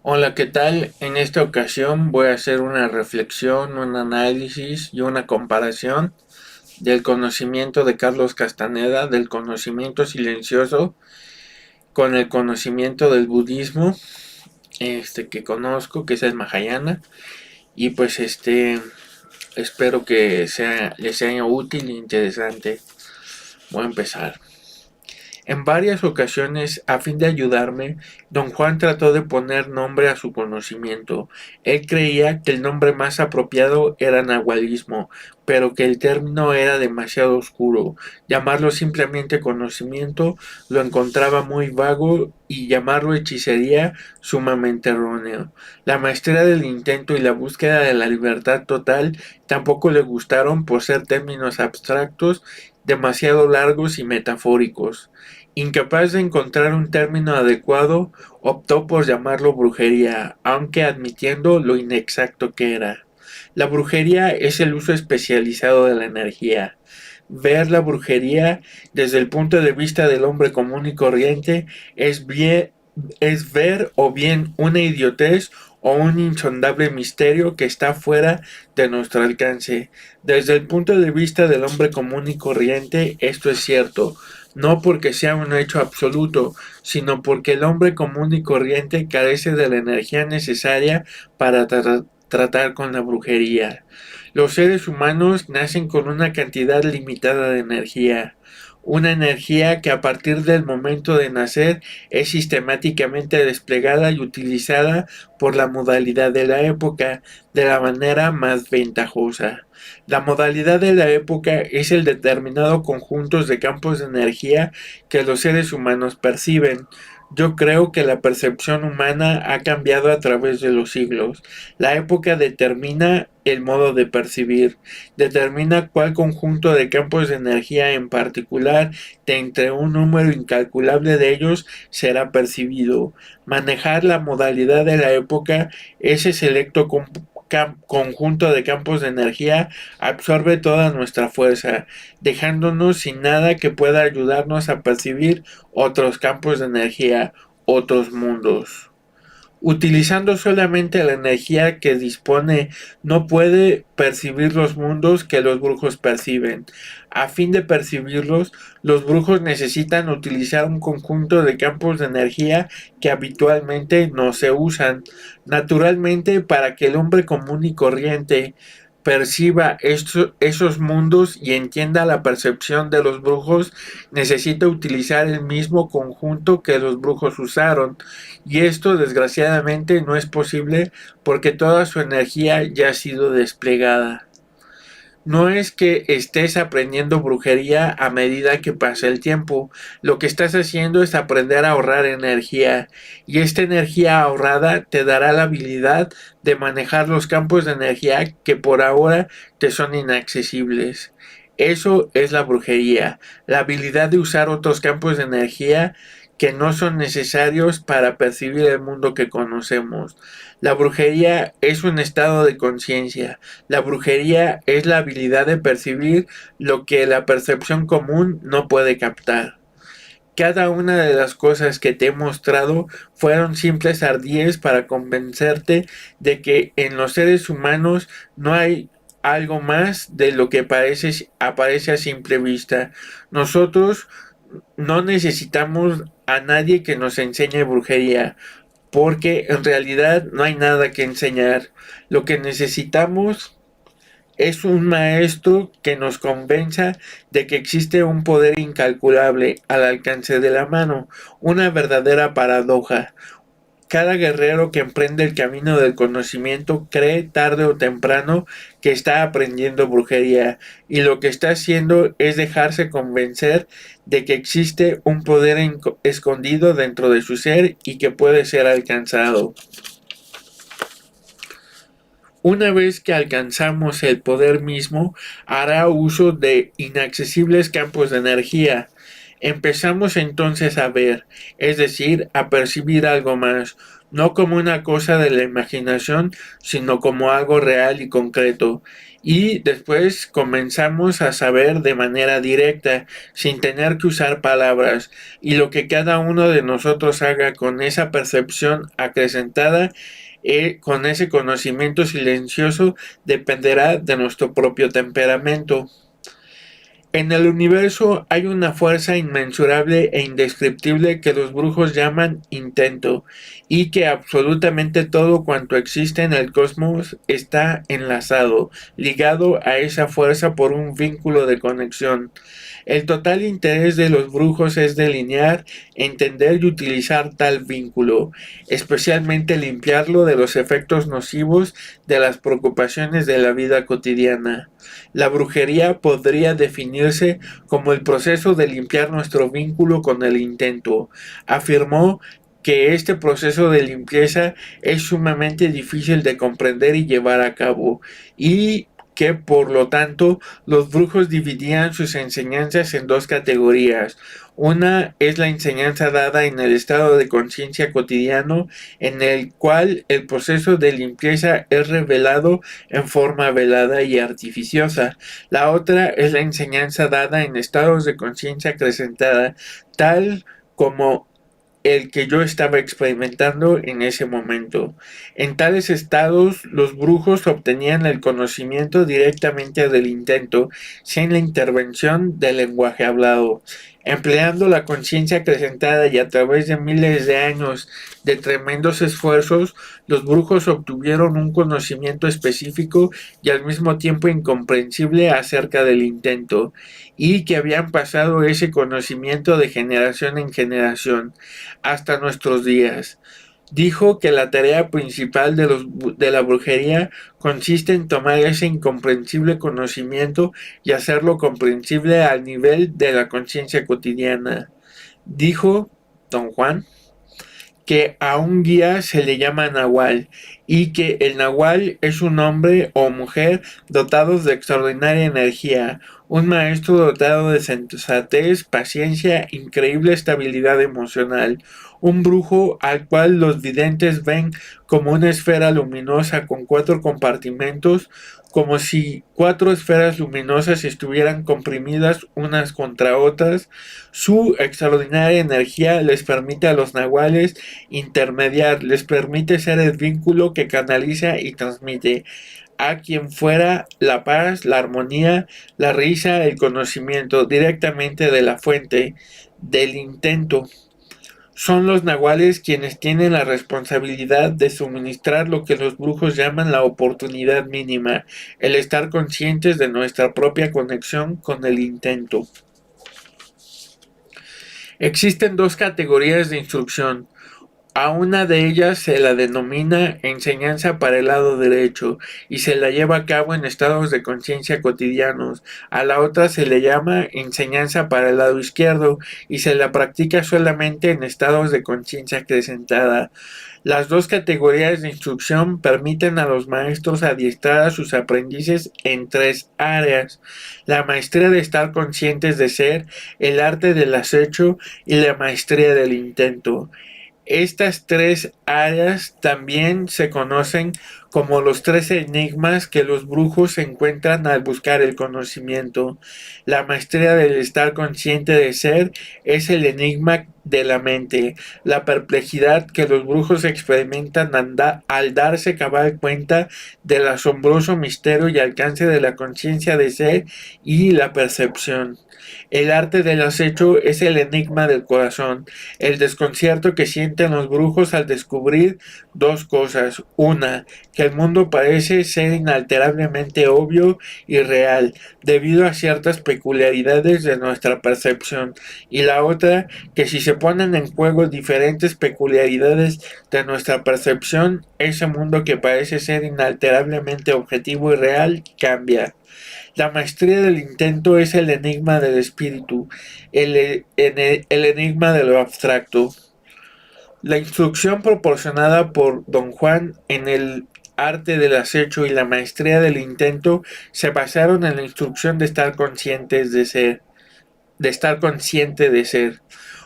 Hola, ¿qué tal? En esta ocasión voy a hacer una reflexión, un análisis y una comparación del conocimiento de Carlos Castaneda, del conocimiento silencioso, con el conocimiento del budismo, que conozco, que es el Mahayana, y pues espero que les sea útil e interesante. Voy a empezar. En varias ocasiones, a fin de ayudarme, don Juan trató de poner nombre a su conocimiento. Él creía que el nombre más apropiado era nahualismo, pero que el término era demasiado oscuro. Llamarlo simplemente conocimiento lo encontraba muy vago y llamarlo hechicería sumamente erróneo. La maestría del intento y la búsqueda de la libertad total tampoco le gustaron por ser términos abstractos, demasiado largos y metafóricos. Incapaz de encontrar un término adecuado, optó por llamarlo brujería, aunque admitiendo lo inexacto que era. La brujería es el uso especializado de la energía. Ver la brujería desde el punto de vista del hombre común y corriente es ver o bien una idiotez o un insondable misterio que está fuera de nuestro alcance. Desde el punto de vista del hombre común y corriente, esto es cierto, no porque sea un hecho absoluto, sino porque el hombre común y corriente carece de la energía necesaria para tratar con la brujería. Los seres humanos nacen con una cantidad limitada de energía, una energía que a partir del momento de nacer es sistemáticamente desplegada y utilizada por la modalidad de la época de la manera más ventajosa. La modalidad de la época es el determinado conjunto de campos de energía que los seres humanos perciben. Yo creo que la percepción humana ha cambiado a través de los siglos. La época determina el modo de percibir, determina cuál conjunto de campos de energía en particular de entre un número incalculable de ellos será percibido. Manejar la modalidad de la época, ese selecto conjunto de campos de energía absorbe toda nuestra fuerza, dejándonos sin nada que pueda ayudarnos a percibir otros campos de energía, otros mundos. Utilizando solamente la energía que dispone, no puede percibir los mundos que los brujos perciben. A fin de percibirlos, los brujos necesitan utilizar un conjunto de campos de energía que habitualmente no se usan. Naturalmente, para que el hombre común y corriente perciba esos mundos y entienda la percepción de los brujos, necesita utilizar el mismo conjunto que los brujos usaron. Y esto desgraciadamente no es posible porque toda su energía ya ha sido desplegada. No es que estés aprendiendo brujería a medida que pasa el tiempo, lo que estás haciendo es aprender a ahorrar energía, y esta energía ahorrada te dará la habilidad de manejar los campos de energía que por ahora te son inaccesibles. Eso es la brujería, la habilidad de usar otros campos de energía que no son necesarios para percibir el mundo que conocemos. La brujería es un estado de conciencia. La brujería es la habilidad de percibir lo que la percepción común no puede captar. Cada una de las cosas que te he mostrado fueron simples ardíes para convencerte de que en los seres humanos no hay algo más de lo que aparece a simple vista. Nosotros no necesitamos a nadie que nos enseñe brujería, porque en realidad no hay nada que enseñar. Lo que necesitamos es un maestro que nos convenza de que existe un poder incalculable al alcance de la mano, una verdadera paradoja. Cada guerrero que emprende el camino del conocimiento cree tarde o temprano que está aprendiendo brujería, y lo que está haciendo es dejarse convencer de que existe un poder escondido dentro de su ser y que puede ser alcanzado. Una vez que alcanzamos el poder mismo, hará uso de inaccesibles campos de energía. Empezamos entonces a ver, es decir, a percibir algo más. no como una cosa de la imaginación, sino como algo real y concreto. Y después comenzamos a saber de manera directa, sin tener que usar palabras, y lo que cada uno de nosotros haga con esa percepción acrecentada, con ese conocimiento silencioso, dependerá de nuestro propio temperamento. En el universo hay una fuerza inmensurable e indescriptible que los brujos llaman intento, y que absolutamente todo cuanto existe en el cosmos está enlazado, ligado a esa fuerza por un vínculo de conexión. El total interés de los brujos es delinear, entender y utilizar tal vínculo, especialmente limpiarlo de los efectos nocivos de las preocupaciones de la vida cotidiana. La brujería podría definirse como el proceso de limpiar nuestro vínculo con el intento. Afirmó que este proceso de limpieza es sumamente difícil de comprender y llevar a cabo, y que por lo tanto los brujos dividían sus enseñanzas en dos categorías. Una es la enseñanza dada en el estado de conciencia cotidiano, en el cual el proceso de limpieza es revelado en forma velada y artificiosa. La otra es la enseñanza dada en estados de conciencia acrecentada, tal como el que yo estaba experimentando en ese momento. En tales estados, los brujos obtenían el conocimiento directamente del intento, sin la intervención del lenguaje hablado. Empleando la conciencia acrecentada y a través de miles de años de tremendos esfuerzos, los brujos obtuvieron un conocimiento específico y al mismo tiempo incomprensible acerca del intento, y que habían pasado ese conocimiento de generación en generación hasta nuestros días. Dijo que la tarea principal de la brujería consiste en tomar ese incomprensible conocimiento y hacerlo comprensible al nivel de la conciencia cotidiana. Dijo don Juan que a un guía se le llama nahual, y que el nahual es un hombre o mujer dotados de extraordinaria energía, un maestro dotado de sensatez, paciencia, increíble estabilidad emocional, un brujo al cual los videntes ven como una esfera luminosa con 4 compartimentos, como si 4 esferas luminosas estuvieran comprimidas unas contra otras. Su extraordinaria energía les permite a los nahuales intermediar, les permite ser el vínculo que canaliza y transmite a quien fuera la paz, la armonía, la risa, el conocimiento directamente de la fuente del intento. Son los nahuales quienes tienen la responsabilidad de suministrar lo que los brujos llaman la oportunidad mínima, el estar conscientes de nuestra propia conexión con el intento. Existen dos categorías de instrucción. A una de ellas se la denomina enseñanza para el lado derecho y se la lleva a cabo en estados de conciencia cotidianos. A la otra se le llama enseñanza para el lado izquierdo y se la practica solamente en estados de conciencia acrecentada. Las dos categorías de instrucción permiten a los maestros adiestrar a sus aprendices en 3 áreas: la maestría de estar conscientes de ser, el arte del acecho y la maestría del intento. Estas 3 áreas también se conocen como los 3 enigmas que los brujos encuentran al buscar el conocimiento. La maestría del estar consciente de ser es el enigma de la mente, la perplejidad que los brujos experimentan al darse cabal cuenta del asombroso misterio y alcance de la conciencia de ser y la percepción. El arte del acecho es el enigma del corazón, el desconcierto que sienten los brujos al descubrir dos cosas: una, que el mundo parece ser inalterablemente obvio y real, debido a ciertas peculiaridades de nuestra percepción, y la otra, que si se ponen en juego diferentes peculiaridades de nuestra percepción, ese mundo que parece ser inalterablemente objetivo y real cambia. La maestría del intento es el enigma del espíritu, el enigma de lo abstracto. La instrucción proporcionada por don Juan en el arte del acecho y la maestría del intento se basaron en la instrucción de estar consciente de ser.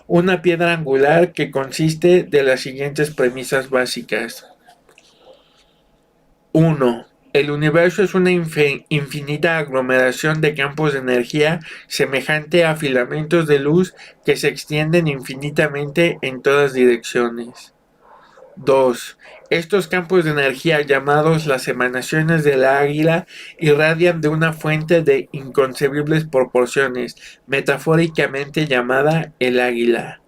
una piedra angular que consiste de las siguientes premisas básicas. 1. El universo es una infinita aglomeración de campos de energía semejante a filamentos de luz que se extienden infinitamente en todas direcciones. 2. Estos campos de energía llamados las emanaciones de la águila irradian de una fuente de inconcebibles proporciones, metafóricamente llamada el águila.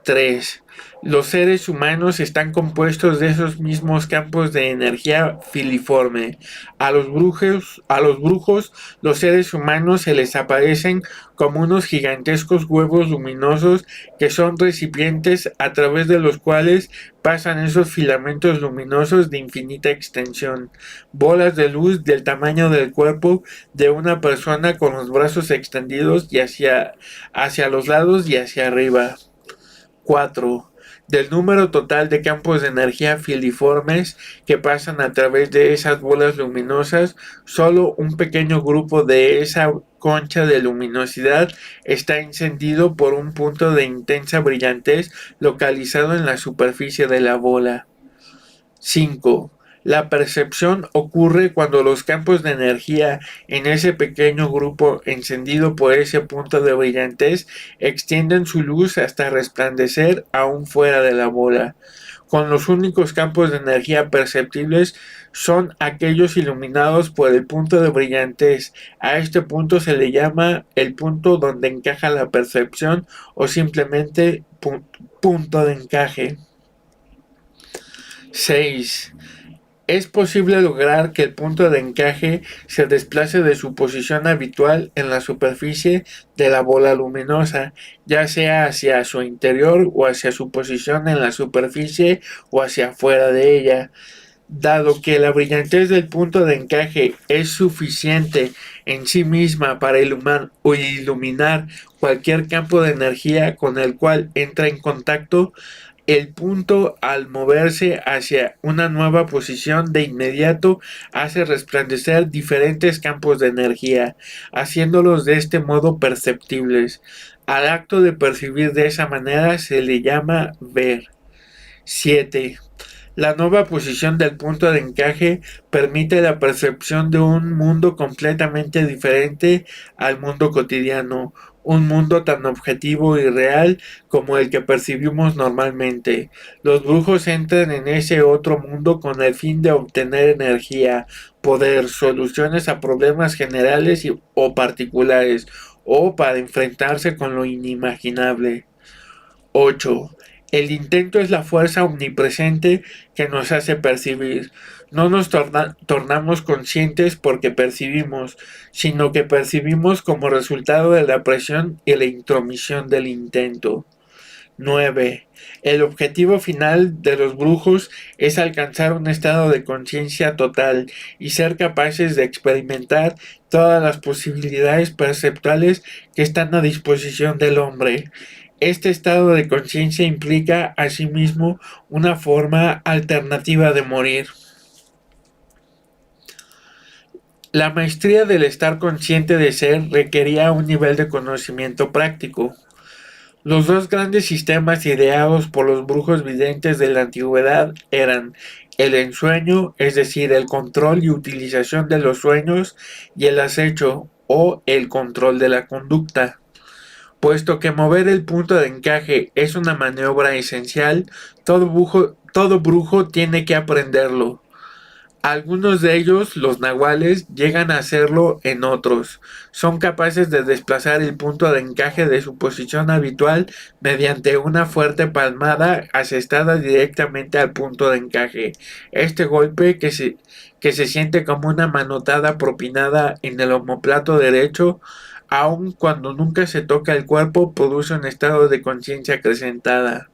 3. Los seres humanos están compuestos de esos mismos campos de energía filiforme. A los brujos, los seres humanos se les aparecen como unos gigantescos huevos luminosos que son recipientes a través de los cuales pasan esos filamentos luminosos de infinita extensión, bolas de luz del tamaño del cuerpo de una persona con los brazos extendidos y hacia los lados y hacia arriba. 4. Del número total de campos de energía filiformes que pasan a través de esas bolas luminosas, solo un pequeño grupo de esa concha de luminosidad está encendido por un punto de intensa brillantez localizado en la superficie de la bola. 5. La percepción ocurre cuando los campos de energía en ese pequeño grupo encendido por ese punto de brillantez extienden su luz hasta resplandecer aún fuera de la bola. Con los únicos campos de energía perceptibles son aquellos iluminados por el punto de brillantez. A este punto se le llama el punto donde encaja la percepción o simplemente punto de encaje. 6. Es posible lograr que el punto de encaje se desplace de su posición habitual en la superficie de la bola luminosa, ya sea hacia su interior o hacia su posición en la superficie o hacia afuera de ella. Dado que la brillantez del punto de encaje es suficiente en sí misma para iluminar cualquier campo de energía con el cual entra en contacto, el punto, al moverse hacia una nueva posición, de inmediato hace resplandecer diferentes campos de energía, haciéndolos de este modo perceptibles. Al acto de percibir de esa manera se le llama ver. 7. La nueva posición del punto de encaje permite la percepción de un mundo completamente diferente al mundo cotidiano, un mundo tan objetivo y real como el que percibimos normalmente. Los brujos entran en ese otro mundo con el fin de obtener energía, poder, soluciones a problemas generales o particulares, o para enfrentarse con lo inimaginable. 8. El intento es la fuerza omnipresente que nos hace percibir. No nos tornamos conscientes porque percibimos, sino que percibimos como resultado de la presión y la intromisión del intento. 9. El objetivo final de los brujos es alcanzar un estado de conciencia total y ser capaces de experimentar todas las posibilidades perceptuales que están a disposición del hombre. Este estado de conciencia implica, asimismo, una forma alternativa de morir. La maestría del estar consciente de ser requería un nivel de conocimiento práctico. Los dos grandes sistemas ideados por los brujos videntes de la antigüedad eran el ensueño, es decir, el control y utilización de los sueños, y el acecho, o el control de la conducta. Puesto que mover el punto de encaje es una maniobra esencial, todo brujo tiene que aprenderlo. Algunos de ellos, los nahuales, llegan a hacerlo en otros. Son capaces de desplazar el punto de encaje de su posición habitual mediante una fuerte palmada asestada directamente al punto de encaje. Este golpe, que se siente como una manotada propinada en el omoplato derecho, aun cuando nunca se toca el cuerpo, produce un estado de conciencia acrecentada.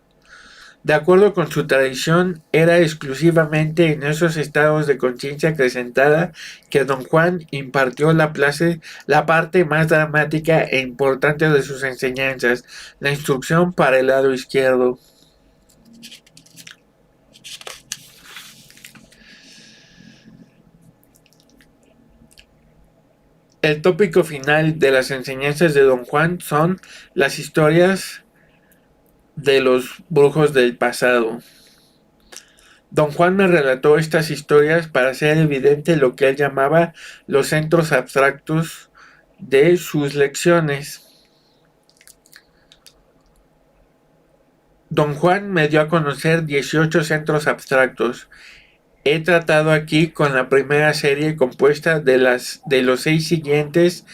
De acuerdo con su tradición, era exclusivamente en esos estados de conciencia acrecentada que Don Juan impartió la parte más dramática e importante de sus enseñanzas, la instrucción para el lado izquierdo. El tópico final de las enseñanzas de Don Juan son las historias de los brujos del pasado. Don Juan me relató estas historias para hacer evidente lo que él llamaba los centros abstractos de sus lecciones. Don Juan me dio a conocer 18 centros abstractos. He tratado aquí con la primera serie compuesta de los seis siguientes,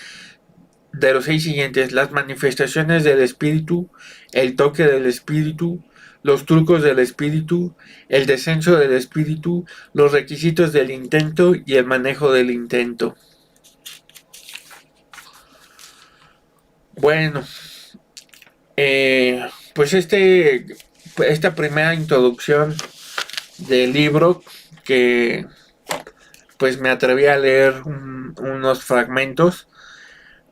las manifestaciones del espíritu, el toque del espíritu, los trucos del espíritu, el descenso del espíritu, los requisitos del intento y el manejo del intento. Bueno, pues esta primera introducción del libro, que pues me atreví a leer unos fragmentos,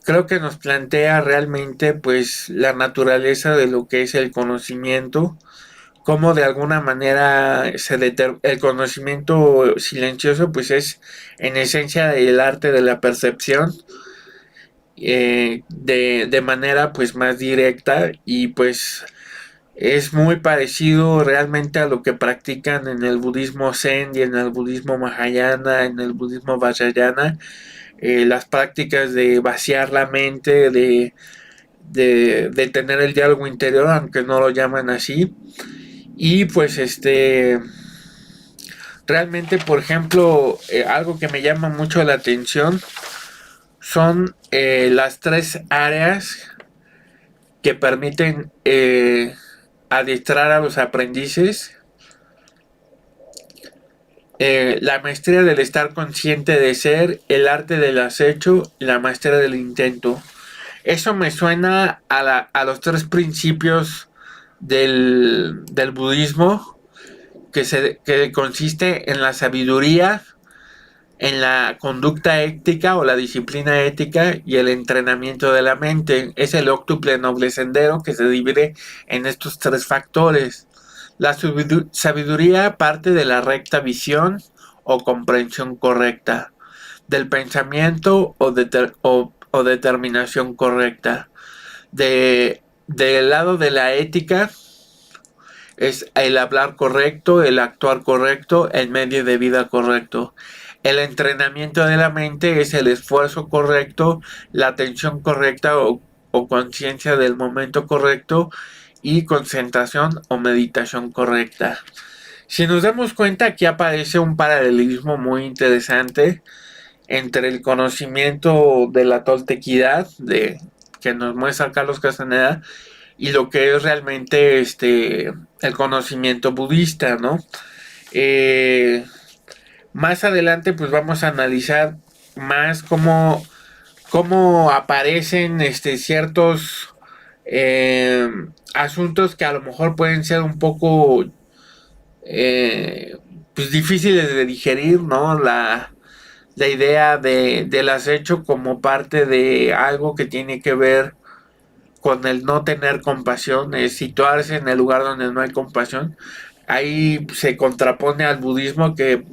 creo que nos plantea realmente pues la naturaleza de lo que es el conocimiento, cómo de alguna manera el conocimiento silencioso pues es en esencia el arte de la percepción, de manera pues más directa, y pues es muy parecido realmente a lo que practican en el budismo Zen y en el budismo Mahayana, en el budismo Vajrayana, las prácticas de vaciar la mente, de tener el diálogo interior, aunque no lo llaman así. Y pues realmente, por ejemplo, algo que me llama mucho la atención son las tres áreas que permiten adiestrar a los aprendices. La maestría del estar consciente de ser, el arte del acecho y la maestría del intento. Eso me suena a los tres principios del budismo, que consiste en la sabiduría, en la conducta ética o la disciplina ética y el entrenamiento de la mente. Es el óctuple noble sendero que se divide en estos tres factores. La sabiduría parte de la recta visión o comprensión correcta, del pensamiento o determinación correcta. Del lado de la ética es el hablar correcto, el actuar correcto, el medio de vida correcto. El entrenamiento de la mente es el esfuerzo correcto, la atención correcta o conciencia del momento correcto, y concentración o meditación correcta. Si nos damos cuenta, aquí aparece un paralelismo muy interesante entre el conocimiento de la toltequidad que nos muestra Carlos Castaneda y lo que es realmente el conocimiento budista, ¿no? Más adelante pues vamos a analizar más cómo aparecen ciertos asuntos que a lo mejor pueden ser un poco pues difíciles de digerir, ¿no? La idea del acecho como parte de algo que tiene que ver con el no tener compasión, es situarse en el lugar donde no hay compasión. Ahí se contrapone al budismo que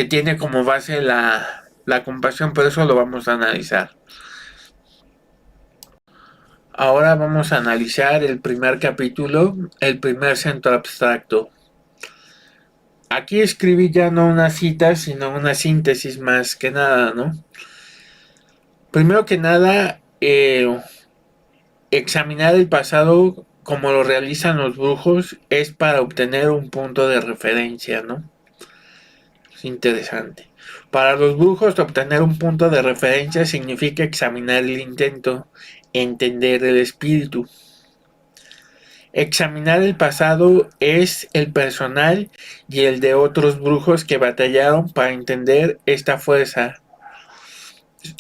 tiene como base la compasión, pero eso lo vamos a analizar. Ahora vamos a analizar el primer capítulo, el primer centro abstracto. Aquí escribí ya no una cita, sino una síntesis más que nada, ¿no? Primero que nada, examinar el pasado como lo realizan los brujos es para obtener un punto de referencia, ¿no? Es interesante. Para los brujos, obtener un punto de referencia significa examinar el intento, entender el espíritu. Examinar el pasado es el personal y el de otros brujos que batallaron para entender esta fuerza.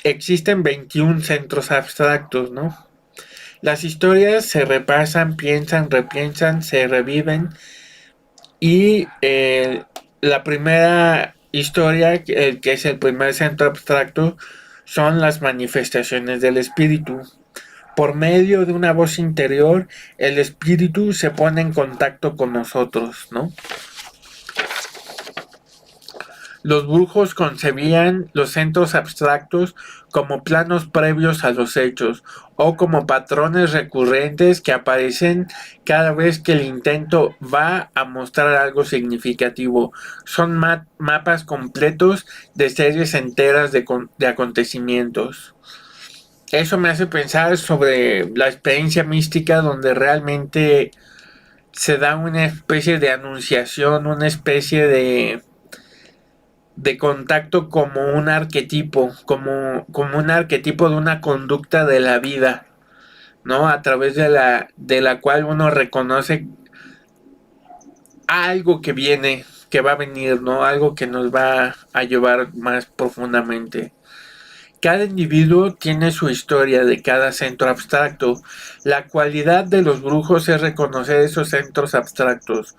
Existen 21 centros abstractos, ¿no? Las historias se repasan, piensan, repiensan, se reviven, y la primera historia, que es el primer centro abstracto, son las manifestaciones del espíritu. Por medio de una voz interior, el espíritu se pone en contacto con nosotros, ¿no? Los brujos concebían los centros abstractos como planos previos a los hechos o como patrones recurrentes que aparecen cada vez que el intento va a mostrar algo significativo. Son mapas completos de series enteras de acontecimientos. Eso me hace pensar sobre la experiencia mística donde realmente se da una especie de anunciación, una especie de contacto como un arquetipo, como un arquetipo de una conducta de la vida, ¿no? A través de la cual uno reconoce algo que viene, que va a venir, ¿no? Algo que nos va a llevar más profundamente. Cada individuo tiene su historia de cada centro abstracto. La cualidad de los brujos es reconocer esos centros abstractos,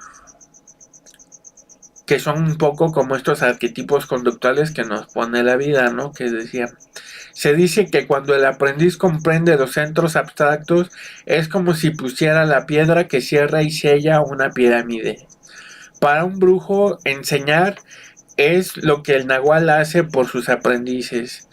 que son un poco como estos arquetipos conductuales que nos pone la vida, ¿no? Que decía, se dice que cuando el aprendiz comprende los centros abstractos, es como si pusiera la piedra que cierra y sella una pirámide. Para un brujo, enseñar es lo que el nahual hace por sus aprendices.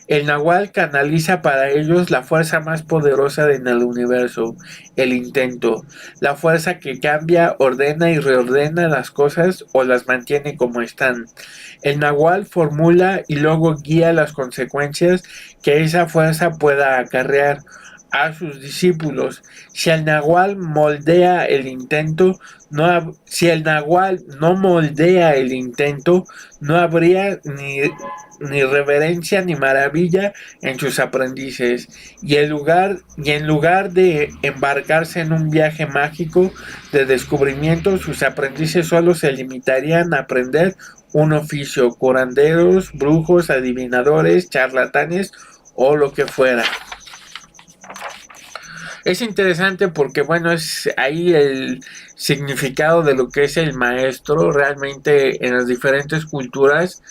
El nahual canaliza para ellos la fuerza más poderosa en el universo, el intento, la fuerza que cambia, ordena y reordena las cosas o las mantiene como están. El nahual formula y luego guía las consecuencias que esa fuerza pueda acarrear a sus discípulos. Si el nahual moldea el intento, si el nahual no moldea el intento, no habría ni reverencia ni maravilla en sus aprendices, y en lugar de embarcarse en un viaje mágico de descubrimiento, sus aprendices solo se limitarían a aprender un oficio, curanderos, brujos, adivinadores, charlatanes o lo que fuera. Es interesante porque, bueno, es ahí el significado de lo que es el maestro. Realmente en las diferentes culturas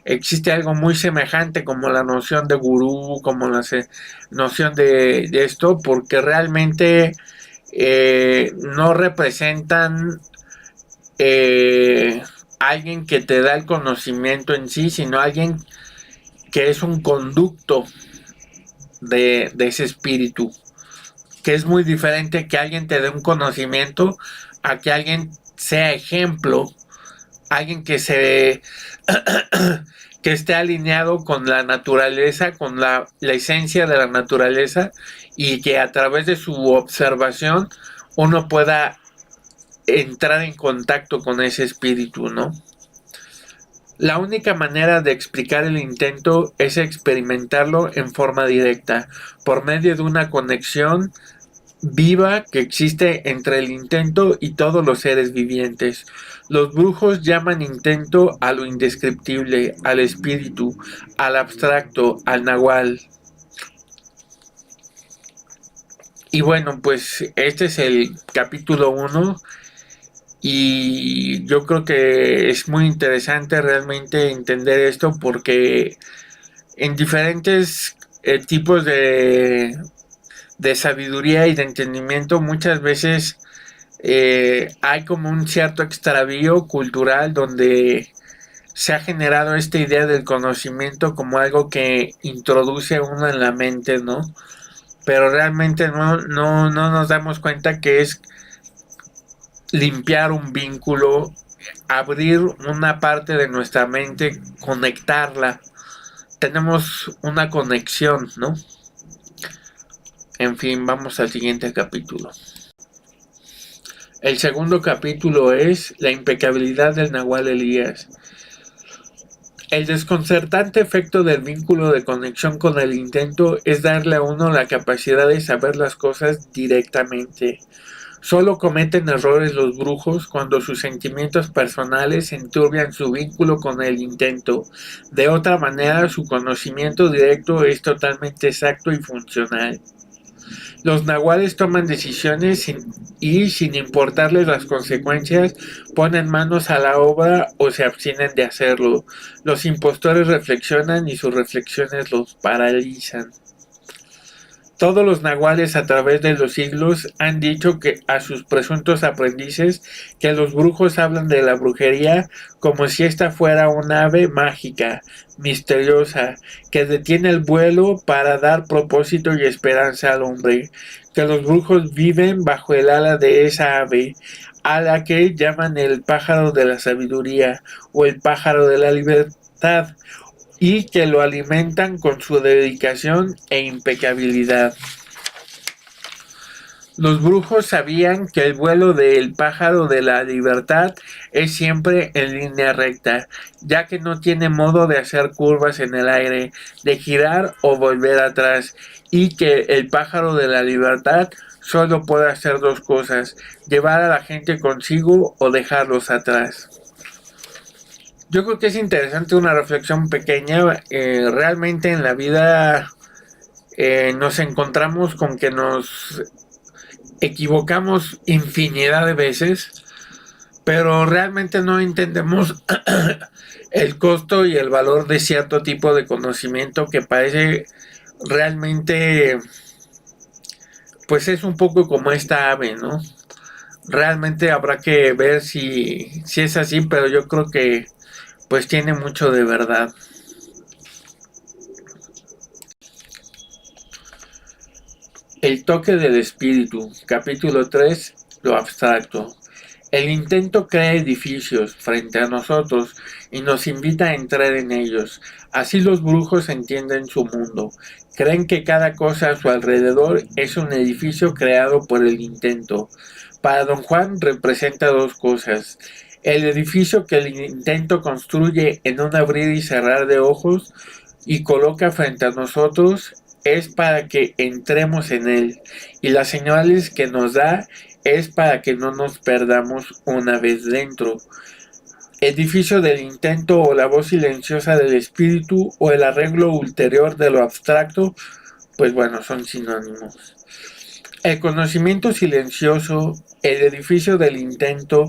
existe algo muy semejante como la noción de gurú, como la noción de esto, porque realmente no representan alguien que te da el conocimiento en sí, sino alguien que es un conducto de ese espíritu, que es muy diferente que alguien te dé un conocimiento a que alguien sea ejemplo, alguien que que esté alineado con la naturaleza, con la esencia de la naturaleza, y que a través de su observación uno pueda entrar en contacto con ese espíritu, ¿no? La única manera de explicar el intento es experimentarlo en forma directa, por medio de una conexión viva que existe entre el intento y todos los seres vivientes. Los brujos llaman intento a lo indescriptible, al espíritu, al abstracto, al nahual. Y bueno, pues este es el capítulo 1 y yo creo que es muy interesante realmente entender esto porque en diferentes tipos de sabiduría y de entendimiento muchas veces hay como un cierto extravío cultural donde se ha generado esta idea del conocimiento como algo que introduce uno en la mente, ¿no? Pero realmente no nos damos cuenta que es limpiar un vínculo, abrir una parte de nuestra mente, conectarla. Tenemos una conexión, ¿no? En fin, vamos al siguiente capítulo. El segundo capítulo es la impecabilidad del Nahual Elías. El desconcertante efecto del vínculo de conexión con el intento es darle a uno la capacidad de saber las cosas directamente. Solo cometen errores los brujos cuando sus sentimientos personales enturbian su vínculo con el intento. De otra manera, su conocimiento directo es totalmente exacto y funcional. Los nahuales toman decisiones sin importarles las consecuencias, ponen manos a la obra o se abstienen de hacerlo. Los impostores reflexionan y sus reflexiones los paralizan. Todos los nahuales a través de los siglos han dicho que a sus presuntos aprendices que los brujos hablan de la brujería como si ésta fuera un ave mágica, misteriosa, que detiene el vuelo para dar propósito y esperanza al hombre, que los brujos viven bajo el ala de esa ave, a la que llaman el pájaro de la sabiduría o el pájaro de la libertad, y que lo alimentan con su dedicación e impecabilidad. Los brujos sabían que el vuelo del pájaro de la libertad es siempre en línea recta, ya que no tiene modo de hacer curvas en el aire, de girar o volver atrás, y que el pájaro de la libertad solo puede hacer dos cosas: llevar a la gente consigo o dejarlos atrás. Yo creo que es interesante una reflexión pequeña. Realmente en la vida nos encontramos con que nos equivocamos infinidad de veces, pero realmente no entendemos el costo y el valor de cierto tipo de conocimiento que parece realmente, pues es un poco como esta ave, ¿no? Realmente habrá que ver si es así, pero yo creo que pues tiene mucho de verdad. El toque del espíritu, capítulo 3, lo abstracto. El intento crea edificios frente a nosotros y nos invita a entrar en ellos. Así los brujos entienden su mundo. Creen que cada cosa a su alrededor es un edificio creado por el intento. Para don Juan representa dos cosas: el edificio que el intento construye en un abrir y cerrar de ojos y coloca frente a nosotros es para que entremos en él, y las señales que nos da es para que no nos perdamos una vez dentro. Edificio del intento o la voz silenciosa del espíritu o el arreglo ulterior de lo abstracto, pues bueno, son sinónimos. El conocimiento silencioso, el edificio del intento,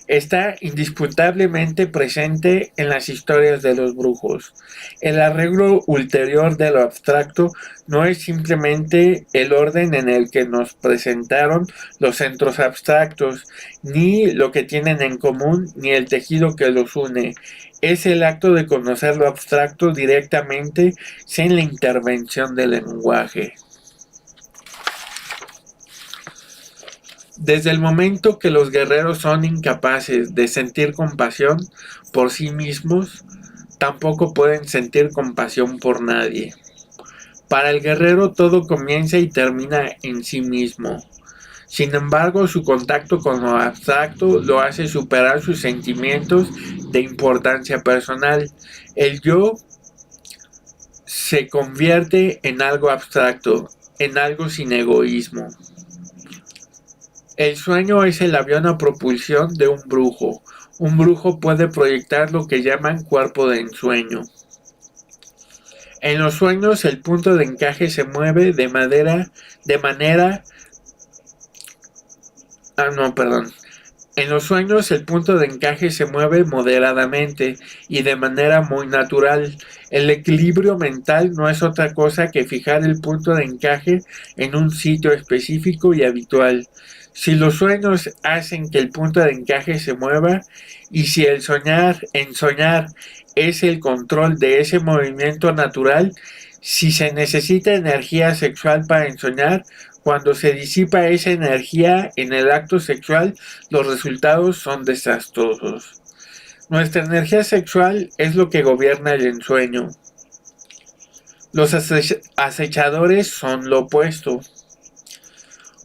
está indisputablemente presente en las historias de los brujos. El arreglo ulterior de lo abstracto no es simplemente el orden en el que nos presentaron los centros abstractos, ni lo que tienen en común, ni el tejido que los une. Es el acto de conocer lo abstracto directamente sin la intervención del lenguaje. Desde el momento que los guerreros son incapaces de sentir compasión por sí mismos, tampoco pueden sentir compasión por nadie. Para el guerrero todo comienza y termina en sí mismo. Sin embargo, su contacto con lo abstracto lo hace superar sus sentimientos de importancia personal. El yo se convierte en algo abstracto, en algo sin egoísmo. El sueño es el avión a propulsión de un brujo. Un brujo puede proyectar lo que llaman cuerpo de ensueño. En los sueños el punto de encaje se mueve de manera. En los sueños el punto de encaje se mueve moderadamente y de manera muy natural. El equilibrio mental no es otra cosa que fijar el punto de encaje en un sitio específico y habitual. Si los sueños hacen que el punto de encaje se mueva, y si el soñar es el control de ese movimiento natural, si se necesita energía sexual para ensoñar, cuando se disipa esa energía en el acto sexual, los resultados son desastrosos. Nuestra energía sexual es lo que gobierna el ensueño. Los acechadores son lo opuesto.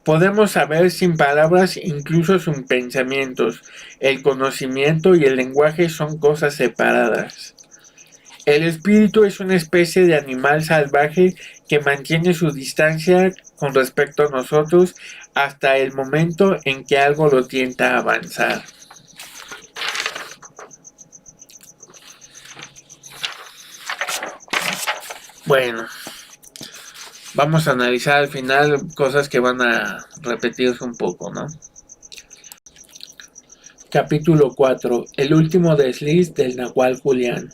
Podemos saber sin palabras, incluso sin pensamientos. El conocimiento y el lenguaje son cosas separadas. El espíritu es una especie de animal salvaje que mantiene su distancia con respecto a nosotros hasta el momento en que algo lo tienta a avanzar. Bueno, vamos a analizar al final cosas que van a repetirse un poco, ¿no? Capítulo 4. El último desliz del Nahual Julián.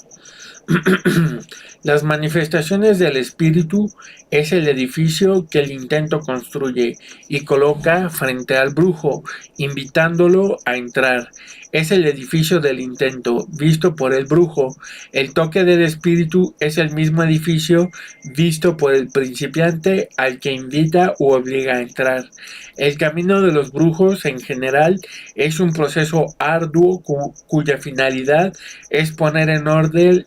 Las manifestaciones del espíritu es el edificio que el intento construye y coloca frente al brujo, invitándolo a entrar. Es el edificio del intento, visto por el brujo. El toque del espíritu es el mismo edificio visto por el principiante al que invita u obliga a entrar. El camino de los brujos en general es un proceso arduo cuya finalidad es poner en orden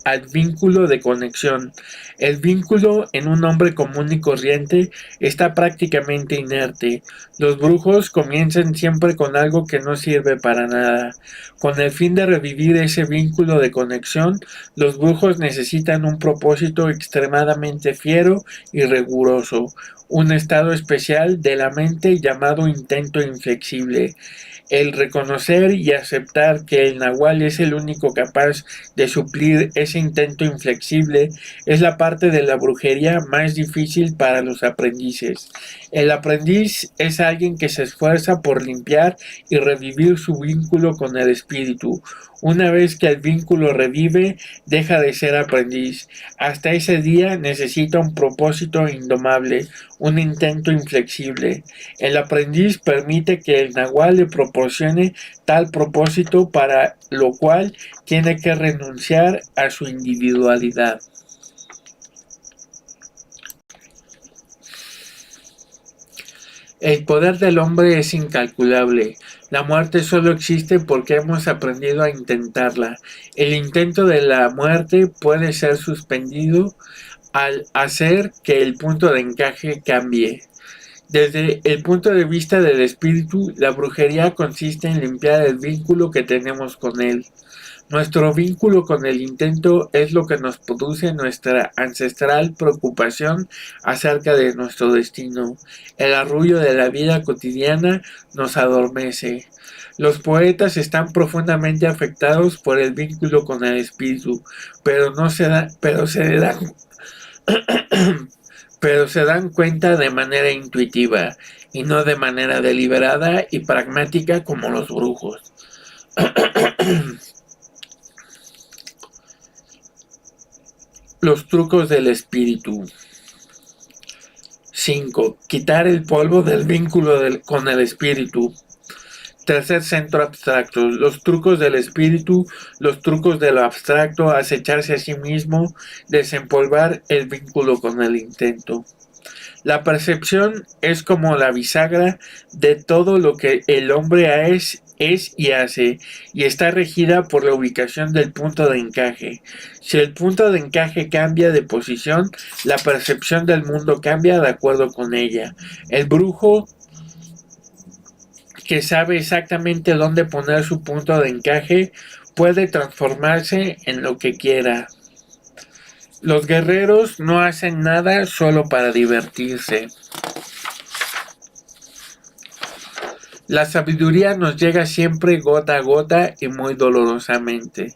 al vínculo de conexión. El vínculo en un hombre común y corriente está prácticamente inerte. Los brujos comienzan siempre con algo que no sirve para nada. Con el fin de revivir ese vínculo de conexión, los brujos necesitan un propósito extremadamente fiero y riguroso, un estado especial de la mente llamado intento inflexible. El reconocer y aceptar que el nahual es el único capaz de suplir ese intento inflexible es la parte de la brujería más difícil para los aprendices. El aprendiz es alguien que se esfuerza por limpiar y revivir su vínculo con el espíritu. Una vez que el vínculo revive, deja de ser aprendiz. Hasta ese día necesita un propósito indomable, un intento inflexible. El aprendiz permite que el nahual le proporcione tal propósito, para lo cual tiene que renunciar a su individualidad. El poder del hombre es incalculable. La muerte solo existe porque hemos aprendido a intentarla. El intento de la muerte puede ser suspendido al hacer que el punto de encaje cambie. Desde el punto de vista del espíritu, la brujería consiste en limpiar el vínculo que tenemos con él. Nuestro vínculo con el intento es lo que nos produce nuestra ancestral preocupación acerca de nuestro destino. El arrullo de la vida cotidiana nos adormece. Los poetas están profundamente afectados por el vínculo con el espíritu, pero no se da, pero se dan cuenta de manera intuitiva y no de manera deliberada y pragmática como los brujos. Los trucos del espíritu. 5. Quitar el polvo del vínculo con el espíritu. Tercer centro abstracto. Los trucos del espíritu, los trucos de lo abstracto, acecharse a sí mismo, desempolvar el vínculo con el intento. La percepción es como la bisagra de todo lo que el hombre es y hace, y está regida por la ubicación del punto de encaje. Si el punto de encaje cambia de posición, la percepción del mundo cambia de acuerdo con ella. El brujo, que sabe exactamente dónde poner su punto de encaje, puede transformarse en lo que quiera. Los guerreros no hacen nada solo para divertirse. La sabiduría nos llega siempre gota a gota y muy dolorosamente.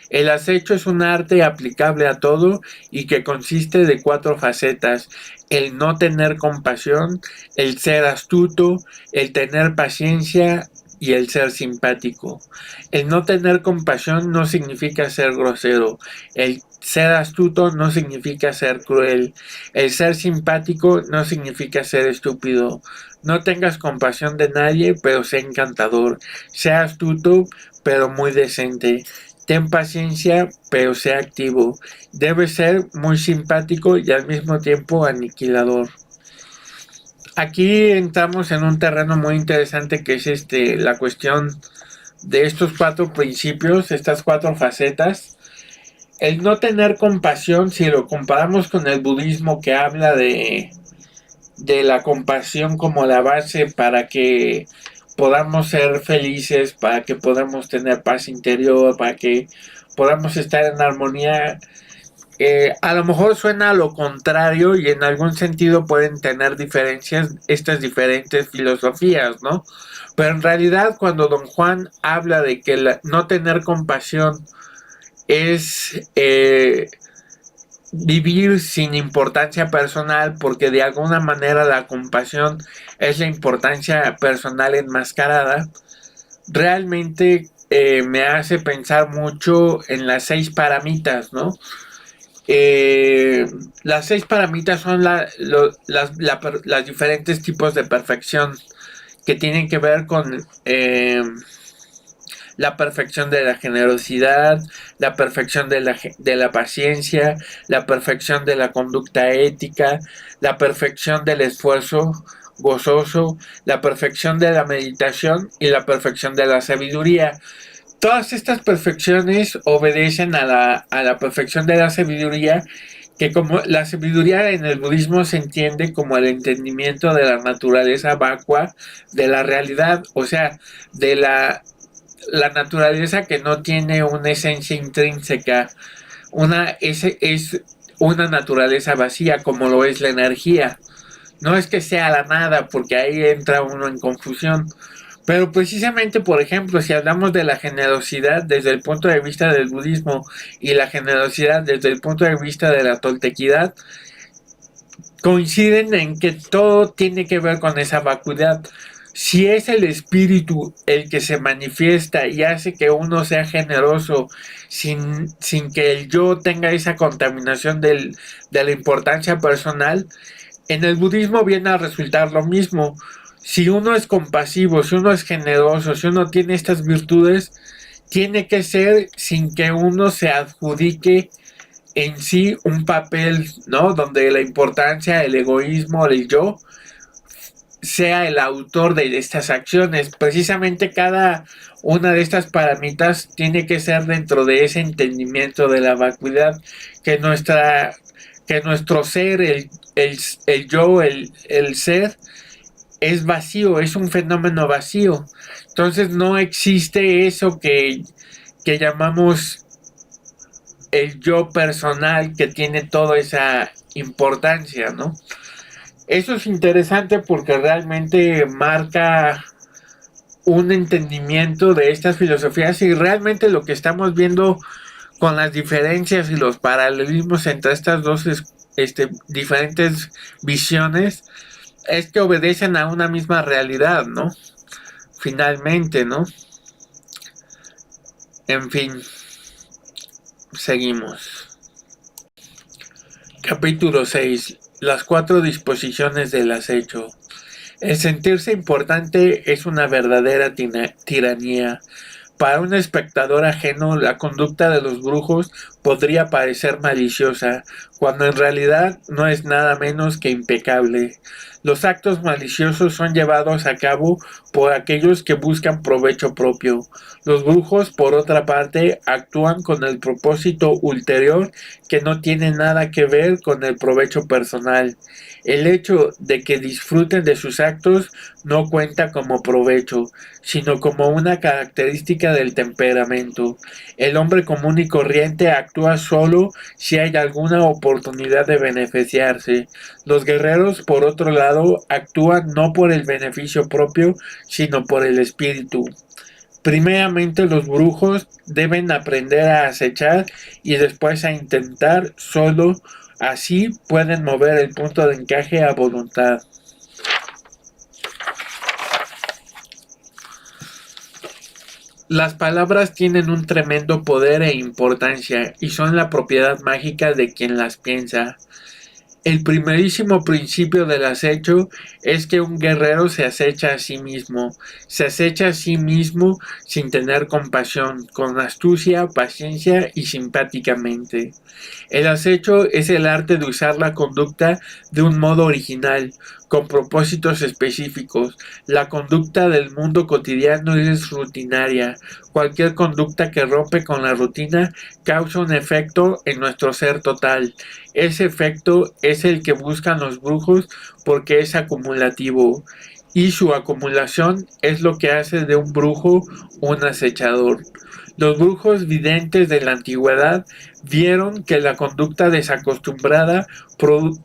El acecho es un arte aplicable a todo y que consiste de 4 facetas: el no tener compasión, el ser astuto, el tener paciencia y el ser simpático. El no tener compasión no significa ser grosero. El ser astuto no significa ser cruel. El ser simpático no significa ser estúpido. No tengas compasión de nadie, pero sé encantador. Sea astuto, pero muy decente. Ten paciencia, pero sea activo. Debe ser muy simpático y al mismo tiempo aniquilador. Aquí entramos en un terreno muy interesante, que es la cuestión de estos 4 principios, estas 4 facetas. El no tener compasión, si lo comparamos con el budismo, que habla de la compasión como la base para que podamos ser felices, para que podamos tener paz interior, para que podamos estar en armonía. A lo mejor suena a lo contrario y en algún sentido pueden tener diferencias estas diferentes filosofías, ¿no? Pero en realidad, cuando Don Juan habla de que no tener compasión es vivir sin importancia personal, porque de alguna manera la compasión es la importancia personal enmascarada, realmente me hace pensar mucho en las 6 paramitas, ¿no? Las 6 paramitas son las diferentes tipos de perfección que tienen que ver con la perfección de la generosidad, la perfección de la paciencia, la perfección de la conducta ética, la perfección del esfuerzo gozoso, la perfección de la meditación y la perfección de la sabiduría. Todas estas perfecciones obedecen a la perfección de la sabiduría, que como la sabiduría en el budismo se entiende como el entendimiento de la naturaleza vacua de la realidad, o sea, de la naturaleza que no tiene una esencia intrínseca, es una naturaleza vacía como lo es la energía. No es que sea la nada, porque ahí entra uno en confusión. Pero precisamente, por ejemplo, si hablamos de la generosidad desde el punto de vista del budismo y la generosidad desde el punto de vista de la toltequidad, coinciden en que todo tiene que ver con esa vacuidad. Si es el espíritu el que se manifiesta y hace que uno sea generoso sin que el yo tenga esa contaminación de la importancia personal, en el budismo viene a resultar lo mismo. Si uno es compasivo, si uno es generoso, si uno tiene estas virtudes, tiene que ser sin que uno se adjudique en sí un papel, ¿no? Donde la importancia, el egoísmo, el yo, sea el autor de estas acciones. Precisamente cada una de estas paramitas tiene que ser dentro de ese entendimiento de la vacuidad, que que nuestro ser, el yo, el ser, es vacío, es un fenómeno vacío. Entonces no existe eso que llamamos el yo personal, que tiene toda esa importancia, ¿no? Eso es interesante porque realmente marca un entendimiento de estas filosofías, y realmente lo que estamos viendo con las diferencias y los paralelismos entre estas dos diferentes visiones es que obedecen a una misma realidad, ¿no? Finalmente, ¿no? En fin, seguimos. Capítulo 6. Las 4 disposiciones del acecho. El sentirse importante es una verdadera tiranía. Para un espectador ajeno, la conducta de los brujos podría parecer maliciosa, cuando en realidad no es nada menos que impecable. Los actos maliciosos son llevados a cabo por aquellos que buscan provecho propio. Los brujos, por otra parte, actúan con el propósito ulterior que no tiene nada que ver con el provecho personal. El hecho de que disfruten de sus actos no cuenta como provecho, sino como una característica del temperamento. El hombre común y corriente actúa solo si hay alguna oportunidad de beneficiarse. Los guerreros, por otro lado, actúan no por el beneficio propio, sino por el espíritu. Primeramente, los brujos deben aprender a acechar y después a intentar, solo así pueden mover el punto de encaje a voluntad. Las palabras tienen un tremendo poder e importancia y son la propiedad mágica de quien las piensa. El primerísimo principio del acecho es que un guerrero se acecha a sí mismo, sin tener compasión, con astucia, paciencia y simpáticamente. El acecho es el arte de usar la conducta de un modo original, con propósitos específicos. La conducta del mundo cotidiano es rutinaria. Cualquier conducta que rompe con la rutina causa un efecto en nuestro ser total. Ese efecto es el que buscan los brujos porque es acumulativo, y su acumulación es lo que hace de un brujo un acechador. Los brujos videntes de la antigüedad vieron que la conducta desacostumbrada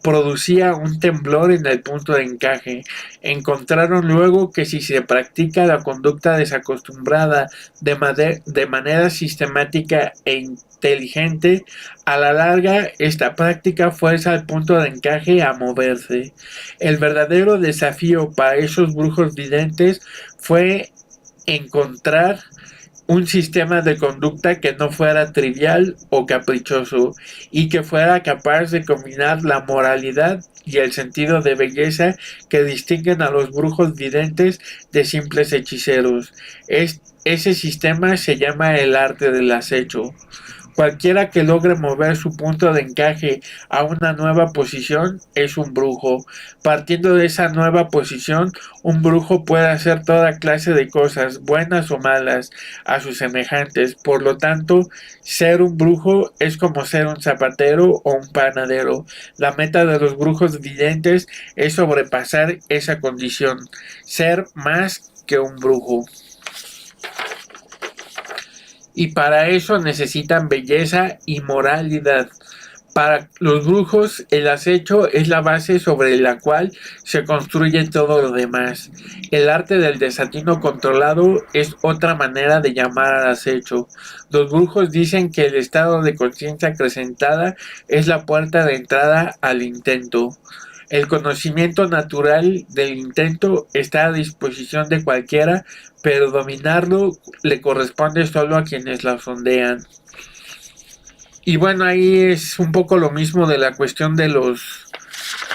producía un temblor en el punto de encaje. Encontraron luego que si se practica la conducta desacostumbrada de manera sistemática e inteligente, a la larga esta práctica fuerza al punto de encaje a moverse. El verdadero desafío para esos brujos videntes fue encontrar un sistema de conducta que no fuera trivial o caprichoso y que fuera capaz de combinar la moralidad y el sentido de belleza que distinguen a los brujos videntes de simples hechiceros. Ese sistema se llama el arte del acecho. Cualquiera que logre mover su punto de encaje a una nueva posición es un brujo. Partiendo de esa nueva posición, un brujo puede hacer toda clase de cosas, buenas o malas, a sus semejantes. Por lo tanto, ser un brujo es como ser un zapatero o un panadero. La meta de los brujos videntes es sobrepasar esa condición, ser más que un brujo. Y para eso necesitan belleza y moralidad. Para los brujos, el acecho es la base sobre la cual se construye todo lo demás. El arte del desatino controlado es otra manera de llamar al acecho. Los brujos dicen que el estado de conciencia acrecentada es la puerta de entrada al intento. El conocimiento natural del intento está a disposición de cualquiera, pero dominarlo le corresponde solo a quienes la sondean. Y bueno, ahí es un poco lo mismo de la cuestión de los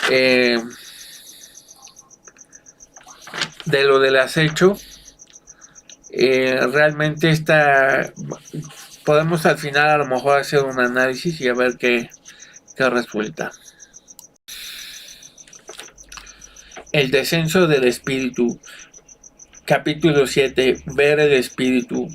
de lo del acecho. Realmente podemos al final a lo mejor hacer un análisis y a ver qué resulta. El descenso del espíritu. Capítulo 7. Ver el espíritu.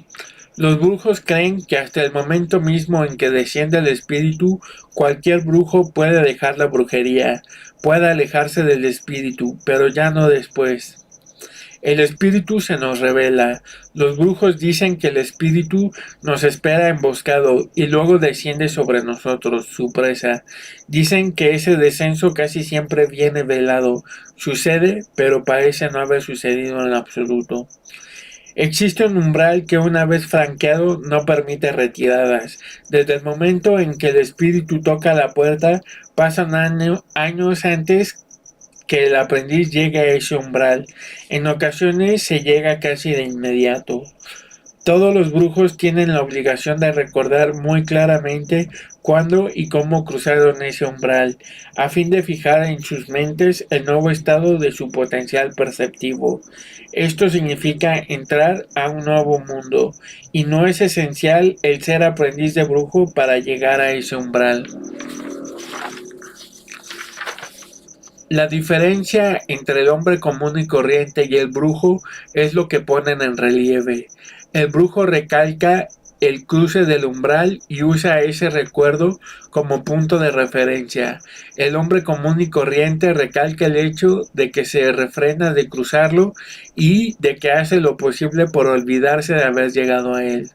Los brujos creen que hasta el momento mismo en que desciende el espíritu, cualquier brujo puede dejar la brujería, puede alejarse del espíritu, pero ya no después. El espíritu se nos revela. Los brujos dicen que el espíritu nos espera emboscado y luego desciende sobre nosotros, su presa. Dicen que ese descenso casi siempre viene velado. Sucede, pero parece no haber sucedido en absoluto. Existe un umbral que una vez franqueado no permite retiradas. Desde el momento en que el espíritu toca la puerta, pasan años antes que el aprendiz llegue a ese umbral. En ocasiones se llega casi de inmediato. Todos los brujos tienen la obligación de recordar muy claramente cuándo y cómo cruzaron ese umbral, a fin de fijar en sus mentes el nuevo estado de su potencial perceptivo. Esto significa entrar a un nuevo mundo, y no es esencial el ser aprendiz de brujo para llegar a ese umbral. La diferencia entre el hombre común y corriente y el brujo es lo que ponen en relieve. El brujo recalca el cruce del umbral y usa ese recuerdo como punto de referencia. El hombre común y corriente recalca el hecho de que se refrena de cruzarlo y de que hace lo posible por olvidarse de haber llegado a él.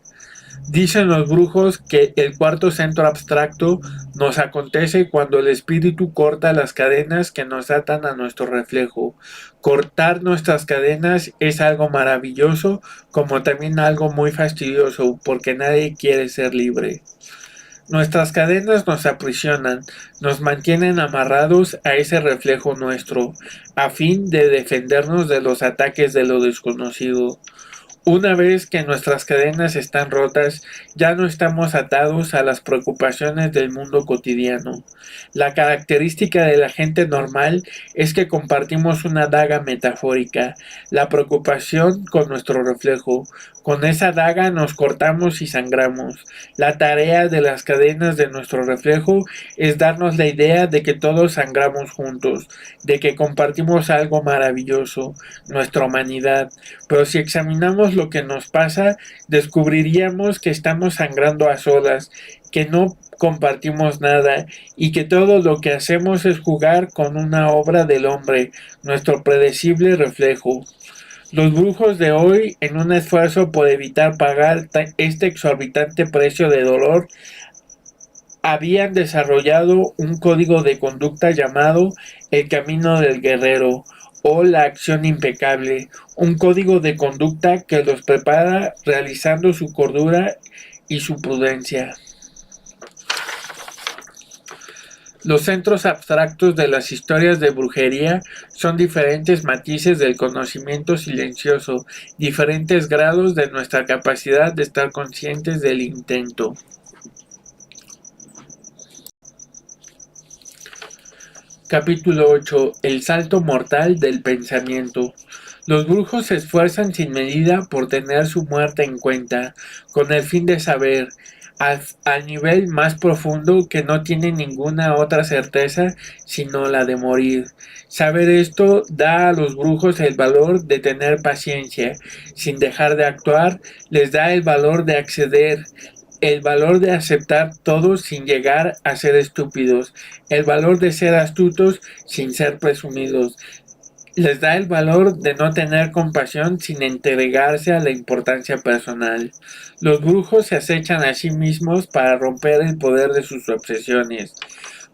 Dicen los brujos que el cuarto centro abstracto nos acontece cuando el espíritu corta las cadenas que nos atan a nuestro reflejo. Cortar nuestras cadenas es algo maravilloso, como también algo muy fastidioso, porque nadie quiere ser libre. Nuestras cadenas nos aprisionan, nos mantienen amarrados a ese reflejo nuestro, a fin de defendernos de los ataques de lo desconocido. Una vez que nuestras cadenas están rotas, ya no estamos atados a las preocupaciones del mundo cotidiano. La característica de la gente normal es que compartimos una daga metafórica, la preocupación con nuestro reflejo. Con esa daga nos cortamos y sangramos. La tarea de las cadenas de nuestro reflejo es darnos la idea de que todos sangramos juntos, de que compartimos algo maravilloso, nuestra humanidad. Pero si examinamos lo que nos pasa, descubriríamos que estamos sangrando a solas, que no compartimos nada y que todo lo que hacemos es jugar con una obra del hombre, nuestro predecible reflejo. Los brujos de hoy, en un esfuerzo por evitar pagar este exorbitante precio de dolor, habían desarrollado un código de conducta llamado el camino del guerrero o la acción impecable, un código de conducta que los prepara realizando su cordura y su prudencia. Los centros abstractos de las historias de brujería son diferentes matices del conocimiento silencioso, diferentes grados de nuestra capacidad de estar conscientes del intento. Capítulo 8. El salto mortal del pensamiento. Los brujos se esfuerzan sin medida por tener su muerte en cuenta, con el fin de saber, al nivel más profundo, que no tienen ninguna otra certeza sino la de morir. Saber esto da a los brujos el valor de tener paciencia, sin dejar de actuar, les da el valor de acceder, el valor de aceptar todo sin llegar a ser estúpidos, el valor de ser astutos sin ser presumidos, les da el valor de no tener compasión sin entregarse a la importancia personal. Los brujos se acechan a sí mismos para romper el poder de sus obsesiones.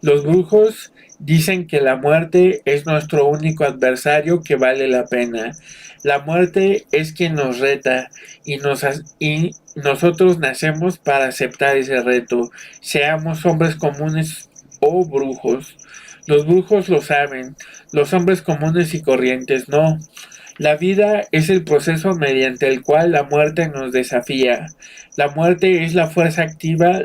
Los brujos dicen que la muerte es nuestro único adversario que vale la pena. La muerte es quien nos reta y nosotros nacemos para aceptar ese reto, seamos hombres comunes o brujos. Los brujos lo saben, los hombres comunes y corrientes no. La vida es el proceso mediante el cual la muerte nos desafía. La muerte es la fuerza activa,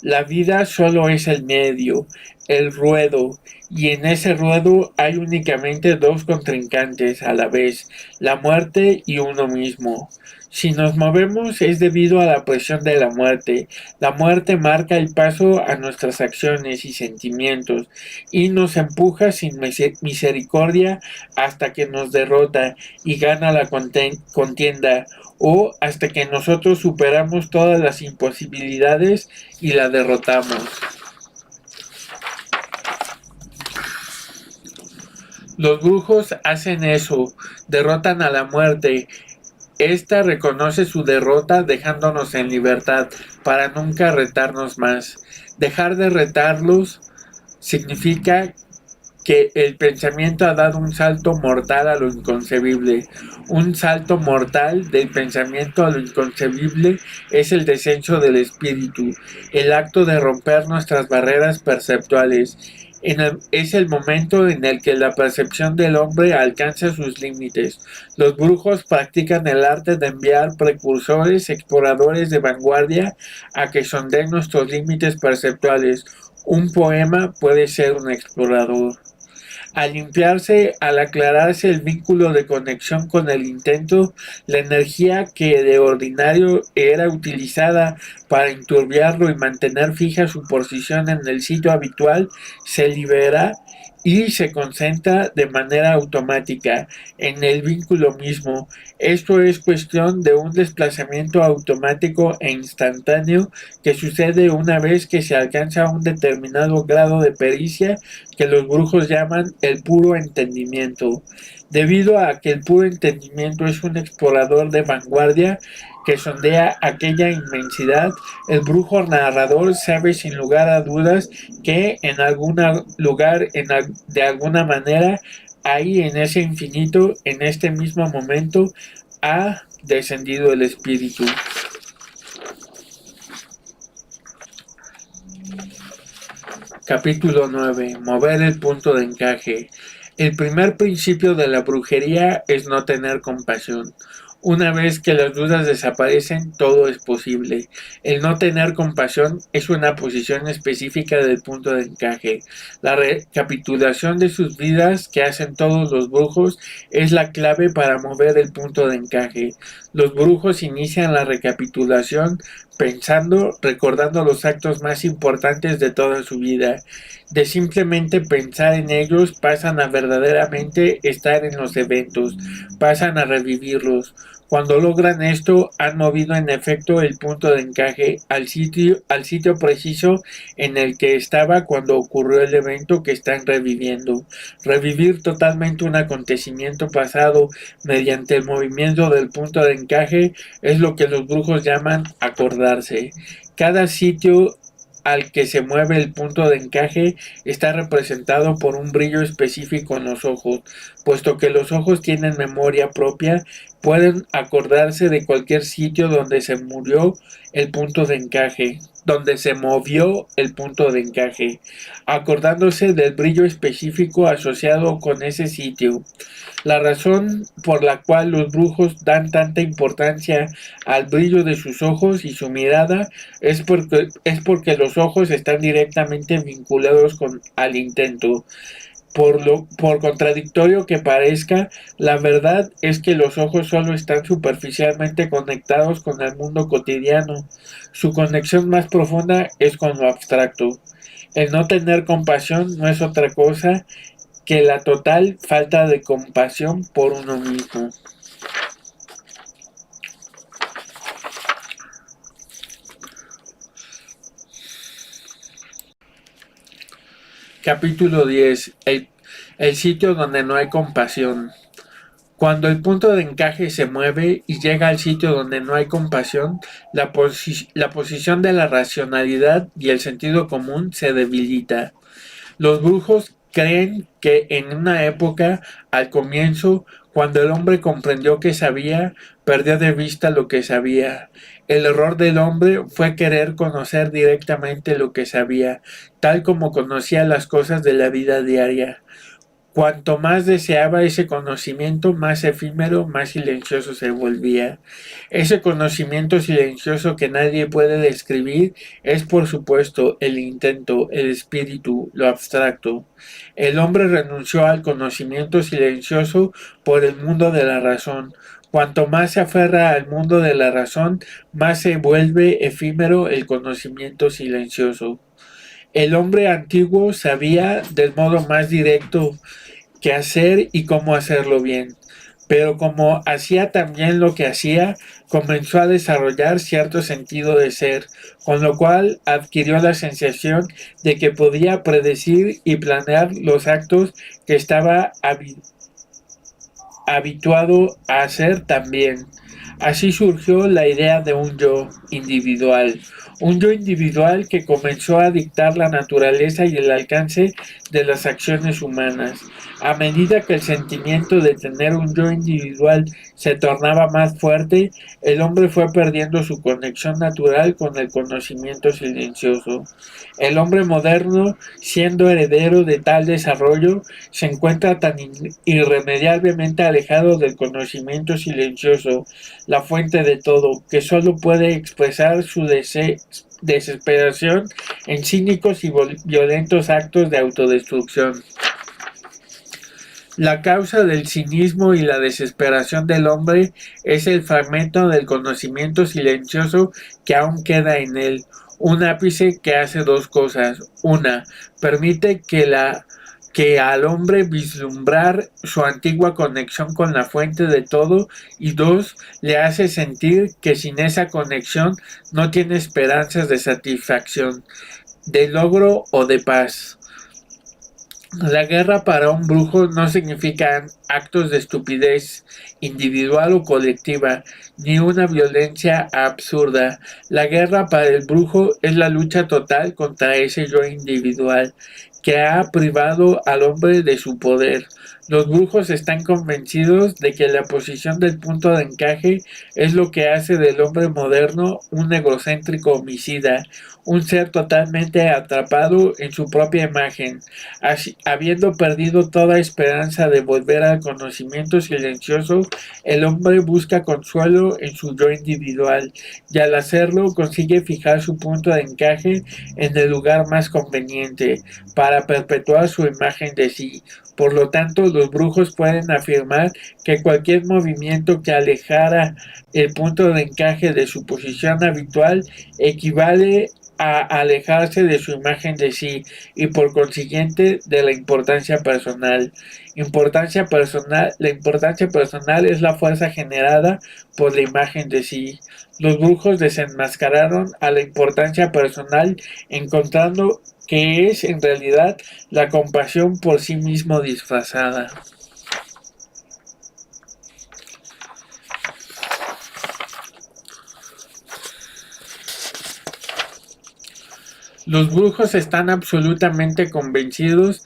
la vida solo es el medio, el ruedo, y en ese ruedo hay únicamente dos contrincantes a la vez, la muerte y uno mismo. Si nos movemos es debido a la presión de la muerte. La muerte marca el paso a nuestras acciones y sentimientos y nos empuja sin misericordia hasta que nos derrota y gana la contienda o hasta que nosotros superamos todas las imposibilidades y la derrotamos. Los brujos hacen eso, derrotan a la muerte. Esta reconoce su derrota dejándonos en libertad para nunca retarnos más. Dejar de retarlos significa que el pensamiento ha dado un salto mortal a lo inconcebible. Un salto mortal del pensamiento a lo inconcebible es el descenso del espíritu, el acto de romper nuestras barreras perceptuales. Es el momento en el que la percepción del hombre alcanza sus límites. Los brujos practican el arte de enviar precursores, exploradores de vanguardia, a que sondeen nuestros límites perceptuales. Un poema puede ser un explorador. Al limpiarse, al aclararse el vínculo de conexión con el intento, la energía que de ordinario era utilizada para enturbiarlo y mantener fija su posición en el sitio habitual se libera y se concentra de manera automática en el vínculo mismo. Esto es cuestión de un desplazamiento automático e instantáneo que sucede una vez que se alcanza un determinado grado de pericia que los brujos llaman el puro entendimiento. Debido a que el puro entendimiento es un explorador de vanguardia que sondea aquella inmensidad, el brujo narrador sabe sin lugar a dudas que en algún lugar, de alguna manera, ahí en ese infinito, en este mismo momento, ha descendido el espíritu. Capítulo 9. Mover el punto de encaje. El primer principio de la brujería es no tener compasión. Una vez que las dudas desaparecen, todo es posible. El no tener compasión es una posición específica del punto de encaje. La recapitulación de sus vidas que hacen todos los brujos es la clave para mover el punto de encaje. Los brujos inician la recapitulación pensando, recordando los actos más importantes de toda su vida. De simplemente pensar en ellos pasan a verdaderamente estar en los eventos, pasan a revivirlos. Cuando logran esto, han movido en efecto el punto de encaje al sitio preciso en el que estaba cuando ocurrió el evento que están reviviendo. Revivir totalmente un acontecimiento pasado mediante el movimiento del punto de encaje es lo que los brujos llaman acordarse. Cada sitio al que se mueve el punto de encaje está representado por un brillo específico en los ojos, puesto que los ojos tienen memoria propia pueden acordarse de cualquier sitio donde se murió el punto de encaje, donde se movió el punto de encaje, acordándose del brillo específico asociado con ese sitio. La razón por la cual los brujos dan tanta importancia al brillo de sus ojos y su mirada es porque los ojos están directamente vinculados al intento. Por contradictorio que parezca, la verdad es que los ojos solo están superficialmente conectados con el mundo cotidiano. Su conexión más profunda es con lo abstracto. El no tener compasión no es otra cosa que la total falta de compasión por uno mismo. Capítulo 10. El sitio donde no hay compasión. Cuando el punto de encaje se mueve y llega al sitio donde no hay compasión, la posición de la racionalidad y el sentido común se debilita. Los brujos creen que en una época, al comienzo, cuando el hombre comprendió que sabía, perdió de vista lo que sabía. El error del hombre fue querer conocer directamente lo que sabía, tal como conocía las cosas de la vida diaria. Cuanto más deseaba ese conocimiento, más efímero, más silencioso se volvía. Ese conocimiento silencioso que nadie puede describir es, por supuesto, el intento, el espíritu, lo abstracto. El hombre renunció al conocimiento silencioso por el mundo de la razón. Cuanto más se aferra al mundo de la razón, más se vuelve efímero el conocimiento silencioso. El hombre antiguo sabía del modo más directo qué hacer y cómo hacerlo bien. Pero como hacía también lo que hacía, comenzó a desarrollar cierto sentido de ser, con lo cual adquirió la sensación de que podía predecir y planear los actos que estaba habituado a hacer también. Así surgió la idea de un yo individual que comenzó a dictar la naturaleza y el alcance de las acciones humanas. A medida que el sentimiento de tener un yo individual se tornaba más fuerte, el hombre fue perdiendo su conexión natural con el conocimiento silencioso. El hombre moderno, siendo heredero de tal desarrollo, se encuentra tan irremediablemente alejado del conocimiento silencioso, la fuente de todo, que solo puede expresar su desesperación en cínicos y violentos actos de autodestrucción. La causa del cinismo y la desesperación del hombre es el fragmento del conocimiento silencioso que aún queda en él, un ápice que hace dos cosas. Una, permite que al hombre vislumbrar su antigua conexión con la fuente de todo, y dos, le hace sentir que sin esa conexión no tiene esperanzas de satisfacción, de logro o de paz. La guerra para un brujo no significa actos de estupidez individual o colectiva, ni una violencia absurda. La guerra para el brujo es la lucha total contra ese yo individual que ha privado al hombre de su poder. Los brujos están convencidos de que la posición del punto de encaje es lo que hace del hombre moderno un egocéntrico homicida, un ser totalmente atrapado en su propia imagen. Así, habiendo perdido toda esperanza de volver al conocimiento silencioso, el hombre busca consuelo en su yo individual, y al hacerlo consigue fijar su punto de encaje en el lugar más conveniente para perpetuar su imagen de sí. Por lo tanto, los brujos pueden afirmar que cualquier movimiento que alejara el punto de encaje de su posición habitual equivale a alejarse de su imagen de sí y por consiguiente de la importancia personal. La importancia personal es la fuerza generada por la imagen de sí. Los brujos desenmascararon a la importancia personal encontrando que es en realidad la compasión por sí mismo disfrazada. Los brujos están absolutamente convencidos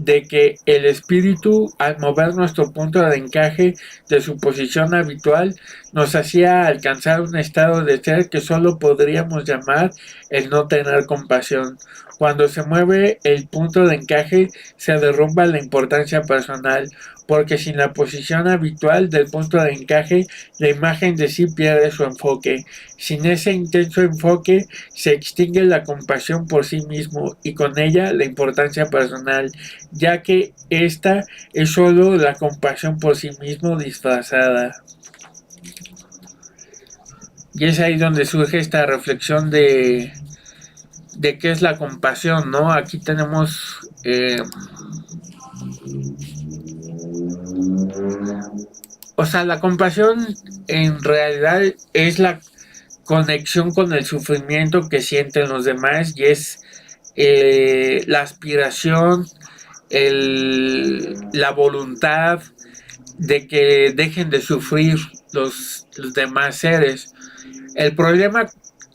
de que el espíritu, al mover nuestro punto de encaje de su posición habitual, nos hacía alcanzar un estado de ser que solo podríamos llamar el no tener compasión. Cuando se mueve el punto de encaje, se derrumba la importancia personal, porque sin la posición habitual del punto de encaje, la imagen de sí pierde su enfoque. Sin ese intenso enfoque, se extingue la compasión por sí mismo y con ella la importancia personal, ya que esta es solo la compasión por sí mismo disfrazada. Y es ahí donde surge esta reflexión de qué es la compasión, ¿no? Aquí tenemos o sea, la compasión en realidad es la conexión con el sufrimiento que sienten los demás y es la aspiración, la voluntad de que dejen de sufrir los demás seres. El problema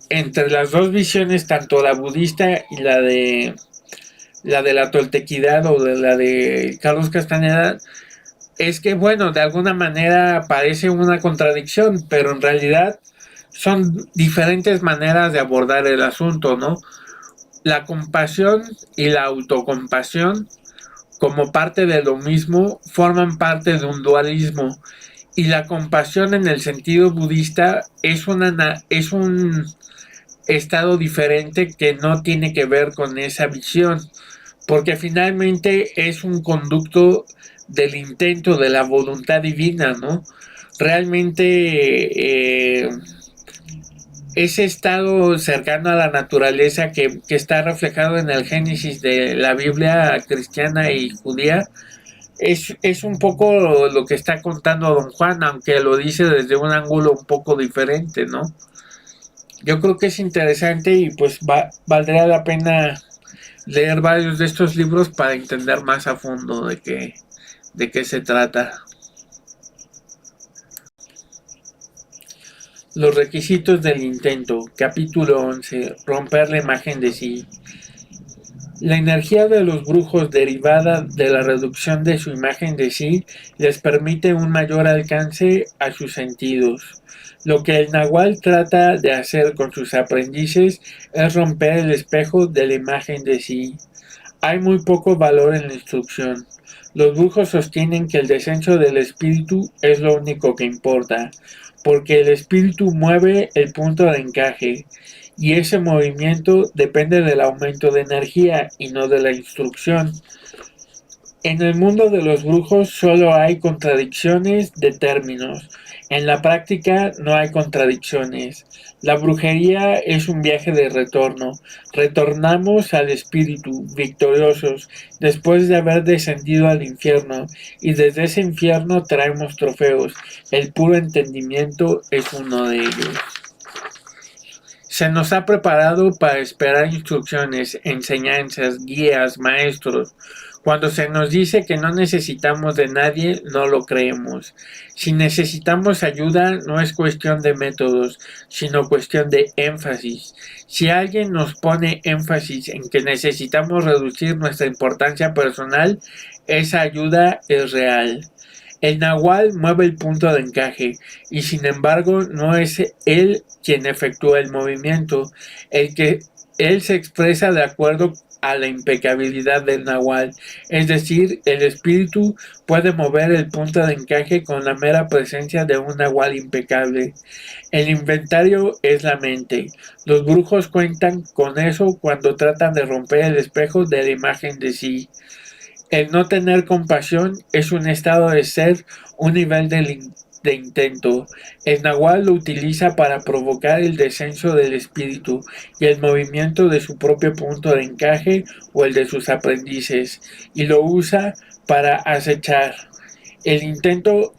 entre las dos visiones, tanto la budista y la toltequidad o de la de Carlos Castaneda, es que, bueno, de alguna manera parece una contradicción, pero en realidad son diferentes maneras de abordar el asunto, ¿no? La compasión y la autocompasión, como parte de lo mismo, forman parte de un dualismo. Y la compasión en el sentido budista es un estado diferente que no tiene que ver con esa visión, porque finalmente es un conducto del intento de la voluntad divina, ¿no? Realmente ese estado cercano a la naturaleza que está reflejado en el Génesis de la Biblia cristiana y judía, es un poco lo que está contando don Juan, aunque lo dice desde un ángulo un poco diferente, ¿no? Yo creo que es interesante y pues valdría la pena leer varios de estos libros para entender más a fondo de qué se trata. Los requisitos del intento, capítulo 11, romper la imagen de sí. La energía de los brujos derivada de la reducción de su imagen de sí les permite un mayor alcance a sus sentidos. Lo que el nahual trata de hacer con sus aprendices es romper el espejo de la imagen de sí. Hay muy poco valor en la instrucción. Los brujos sostienen que el descenso del espíritu es lo único que importa, porque el espíritu mueve el punto de encaje, y ese movimiento depende del aumento de energía y no de la instrucción. En el mundo de los brujos solo hay contradicciones de términos. En la práctica no hay contradicciones. La brujería es un viaje de retorno. Retornamos al espíritu, victoriosos, después de haber descendido al infierno, y desde ese infierno traemos trofeos. El puro entendimiento es uno de ellos. Se nos ha preparado para esperar instrucciones, enseñanzas, guías, maestros. Cuando se nos dice que no necesitamos de nadie, no lo creemos. Si necesitamos ayuda, no es cuestión de métodos, sino cuestión de énfasis. Si alguien nos pone énfasis en que necesitamos reducir nuestra importancia personal, esa ayuda es real. El nahual mueve el punto de encaje y sin embargo no es él quien efectúa el movimiento. Él se expresa de acuerdo a la impecabilidad del nahual, es decir, el espíritu puede mover el punto de encaje con la mera presencia de un nahual impecable. El inventario es la mente. Los brujos cuentan con eso cuando tratan de romper el espejo de la imagen de sí. El no tener compasión es un estado de ser, un nivel de intento. El nahual lo utiliza para provocar el descenso del espíritu y el movimiento de su propio punto de encaje o el de sus aprendices, y lo usa para acechar. El intento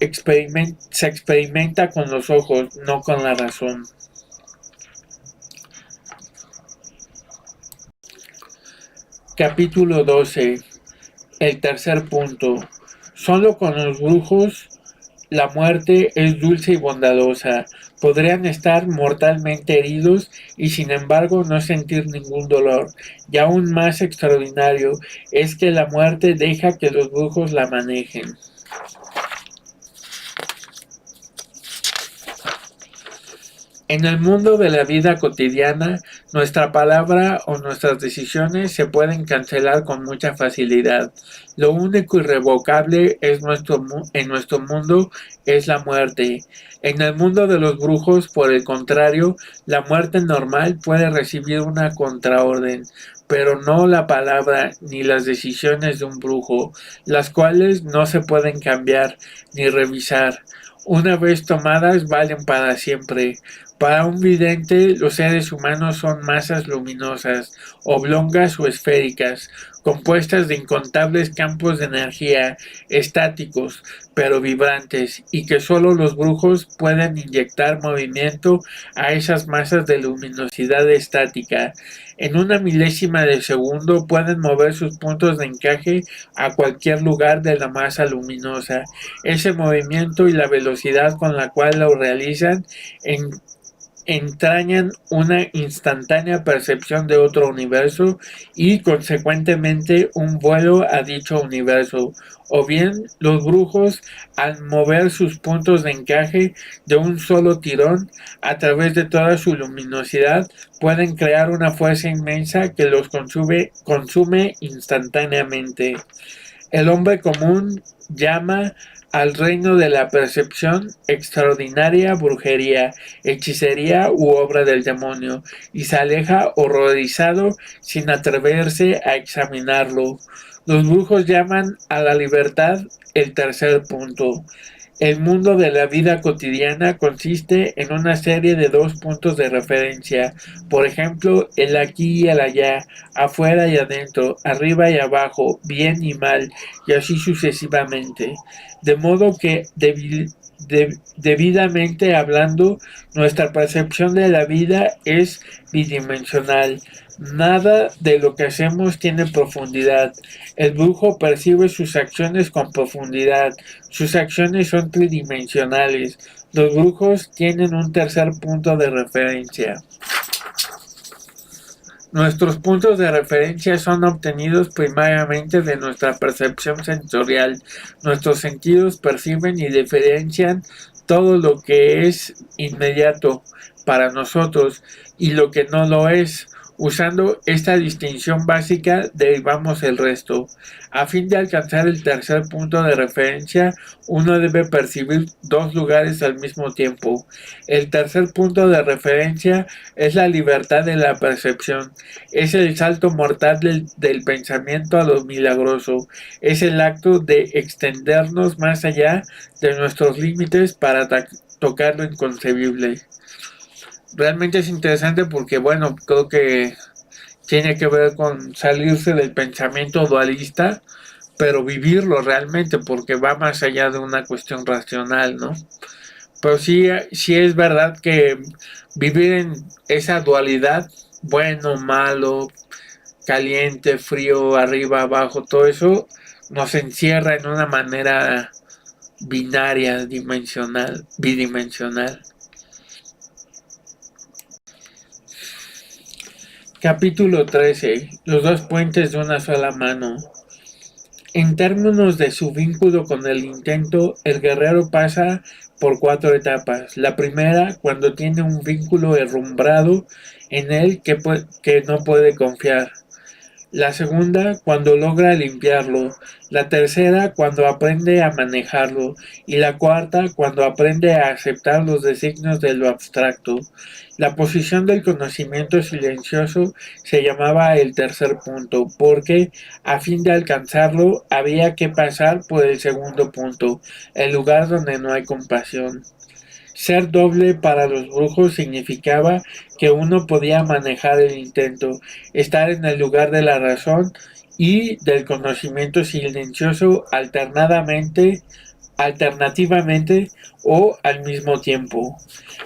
se experimenta con los ojos, no con la razón. Capítulo 12. El tercer punto. Solo con los brujos la muerte es dulce y bondadosa, Podrían estar mortalmente heridos y sin embargo no sentir ningún dolor. Y aún más extraordinario es que la muerte deja que los brujos la manejen. En el mundo de la vida cotidiana, nuestra palabra o nuestras decisiones se pueden cancelar con mucha facilidad. Lo único irrevocable en nuestro mundo es la muerte. En el mundo de los brujos, por el contrario, la muerte normal puede recibir una contraorden, pero no la palabra ni las decisiones de un brujo, las cuales no se pueden cambiar ni revisar. Una vez tomadas, valen para siempre. Para un vidente, los seres humanos son masas luminosas, oblongas o esféricas, compuestas de incontables campos de energía, estáticos, pero vibrantes, y que solo los brujos pueden inyectar movimiento a esas masas de luminosidad estática. En una milésima de segundo pueden mover sus puntos de encaje a cualquier lugar de la masa luminosa. Ese movimiento y la velocidad con la cual lo realizan entrañan una instantánea percepción de otro universo y consecuentemente un vuelo a dicho universo. O bien los brujos, al mover sus puntos de encaje de un solo tirón a través de toda su luminosidad, pueden crear una fuerza inmensa que los consume instantáneamente. El hombre común llama al reino de la percepción extraordinaria brujería, hechicería u obra del demonio, y se aleja horrorizado sin atreverse a examinarlo. Los brujos llaman a la libertad el tercer punto. El mundo de la vida cotidiana consiste en una serie de dos puntos de referencia, por ejemplo, el aquí y el allá, afuera y adentro, arriba y abajo, bien y mal, y así sucesivamente. De modo que, debidamente hablando, nuestra percepción de la vida es bidimensional. Nada de lo que hacemos tiene profundidad. El brujo percibe sus acciones con profundidad. Sus acciones son tridimensionales. Los brujos tienen un tercer punto de referencia. Nuestros puntos de referencia son obtenidos primariamente de nuestra percepción sensorial. Nuestros sentidos perciben y diferencian todo lo que es inmediato para nosotros y lo que no lo es. Usando esta distinción básica derivamos el resto. A fin de alcanzar el tercer punto de referencia, uno debe percibir dos lugares al mismo tiempo. El tercer punto de referencia es la libertad de la percepción. Es el salto mortal del pensamiento a lo milagroso. Es el acto de extendernos más allá de nuestros límites para tocar lo inconcebible. Realmente es interesante porque, bueno, creo que tiene que ver con salirse del pensamiento dualista, pero vivirlo realmente, porque va más allá de una cuestión racional, ¿no? Pero sí es verdad que vivir en esa dualidad, bueno, malo, caliente, frío, arriba, abajo, todo eso nos encierra en una manera binaria, bidimensional. Capítulo 13. Los dos puentes de una sola mano. En términos de su vínculo con el intento, el guerrero pasa por cuatro etapas. La primera, cuando tiene un vínculo herrumbrado en él que no puede confiar. La segunda, cuando logra limpiarlo. La tercera, cuando aprende a manejarlo. Y la cuarta, cuando aprende a aceptar los designios de lo abstracto. La posición del conocimiento silencioso se llamaba el tercer punto, porque a fin de alcanzarlo había que pasar por el segundo punto, el lugar donde no hay compasión. Ser doble para los brujos significaba que uno podía manejar el intento, estar en el lugar de la razón y del conocimiento silencioso alternativamente o al mismo tiempo.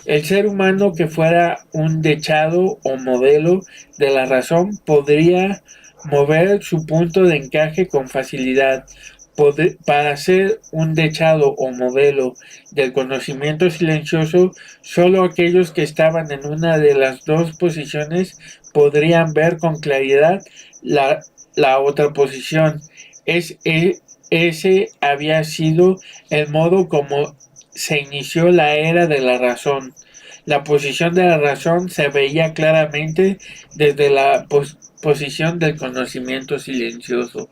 El ser humano que fuera un dechado o modelo de la razón podría mover su punto de encaje con facilidad, Para ser un dechado o modelo del conocimiento silencioso, solo aquellos que estaban en una de las dos posiciones podrían ver con claridad la, la otra posición. Ese había sido el modo como se inició la era de la razón. La posición de la razón se veía claramente desde la posición del conocimiento silencioso.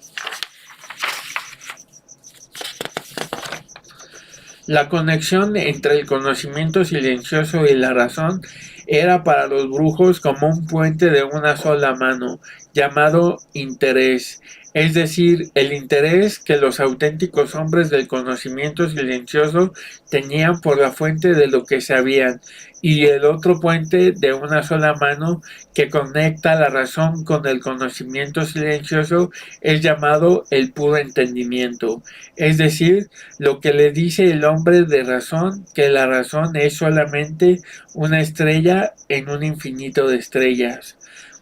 La conexión entre el conocimiento silencioso y la razón era para los brujos como un puente de una sola mano, llamado interés, es decir, el interés que los auténticos hombres del conocimiento silencioso tenían por la fuente de lo que sabían, y el otro puente de una sola mano que conecta la razón con el conocimiento silencioso es llamado el puro entendimiento, es decir, lo que le dice el hombre de razón, que la razón es solamente una estrella en un infinito de estrellas.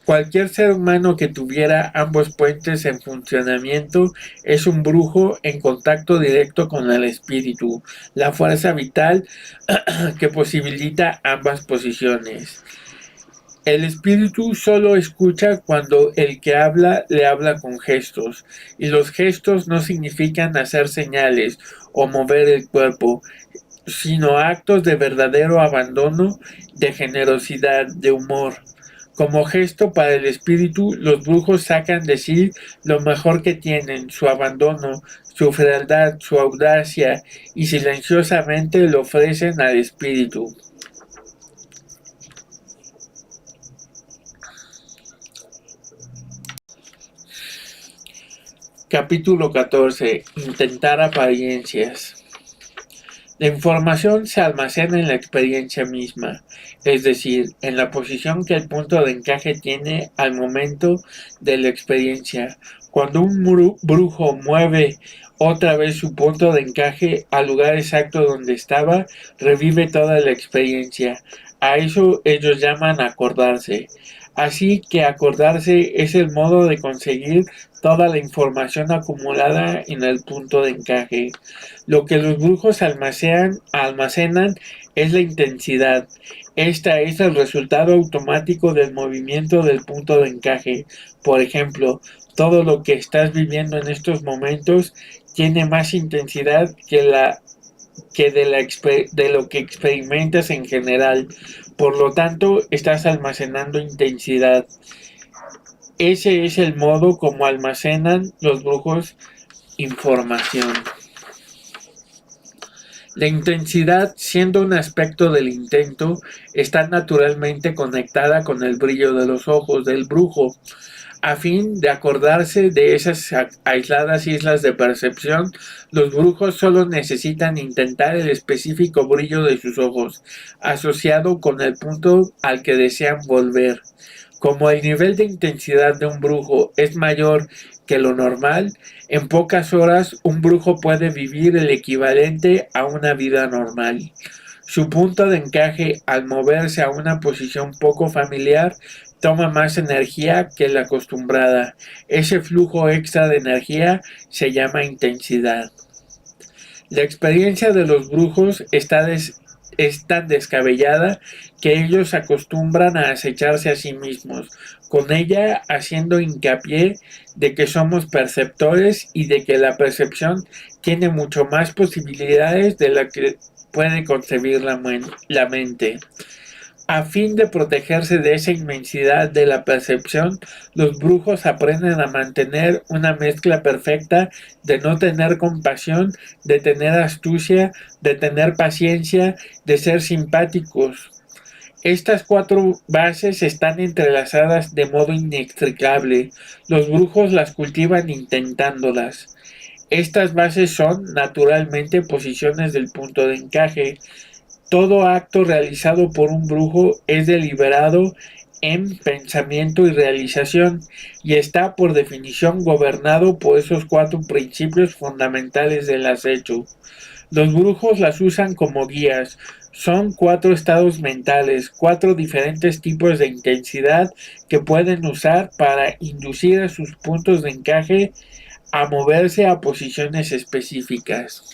Cualquier ser humano que tuviera ambos puentes en funcionamiento es un brujo en contacto directo con el espíritu, la fuerza vital que posibilita ambas posiciones. El espíritu solo escucha cuando el que habla le habla con gestos, y los gestos no significan hacer señales o mover el cuerpo, sino actos de verdadero abandono, de generosidad, de humor. Como gesto para el espíritu, los brujos sacan de sí lo mejor que tienen, su abandono, su frialdad, su audacia, y silenciosamente lo ofrecen al espíritu. Capítulo 14. Intentar apariencias. La información se almacena en la experiencia misma, es decir, en la posición que el punto de encaje tiene al momento de la experiencia. Cuando un brujo mueve otra vez su punto de encaje al lugar exacto donde estaba, revive toda la experiencia. A eso ellos llaman acordarse. Así que acordarse es el modo de conseguir toda la información acumulada en el punto de encaje. Lo que los brujos almacenan es la intensidad. Esta es el resultado automático del movimiento del punto de encaje. Por ejemplo, todo lo que estás viviendo en estos momentos tiene más intensidad que de lo que experimentas en general. Por lo tanto, estás almacenando intensidad. Ese es el modo como almacenan los brujos información. La intensidad, siendo un aspecto del intento, está naturalmente conectada con el brillo de los ojos del brujo. A fin de acordarse de esas aisladas islas de percepción, los brujos solo necesitan intentar el específico brillo de sus ojos, asociado con el punto al que desean volver. Como el nivel de intensidad de un brujo es mayor que lo normal, en pocas horas un brujo puede vivir el equivalente a una vida normal. Su punto de encaje al moverse a una posición poco familiar toma más energía que la acostumbrada. Ese flujo extra de energía se llama intensidad. La experiencia de los brujos es tan descabellada que ellos acostumbran a acecharse a sí mismos, con ella haciendo hincapié de que somos perceptores y de que la percepción tiene mucho más posibilidades de la que puede concebir la mente. A fin de protegerse de esa inmensidad de la percepción, los brujos aprenden a mantener una mezcla perfecta de no tener compasión, de tener astucia, de tener paciencia, de ser simpáticos. Estas cuatro bases están entrelazadas de modo inextricable. Los brujos las cultivan intentándolas. Estas bases son, naturalmente, posiciones del punto de encaje. Todo acto realizado por un brujo es deliberado en pensamiento y realización, y está por definición gobernado por esos cuatro principios fundamentales del acecho. Los brujos las usan como guías. Son cuatro estados mentales, cuatro diferentes tipos de intensidad que pueden usar para inducir a sus puntos de encaje a moverse a posiciones específicas.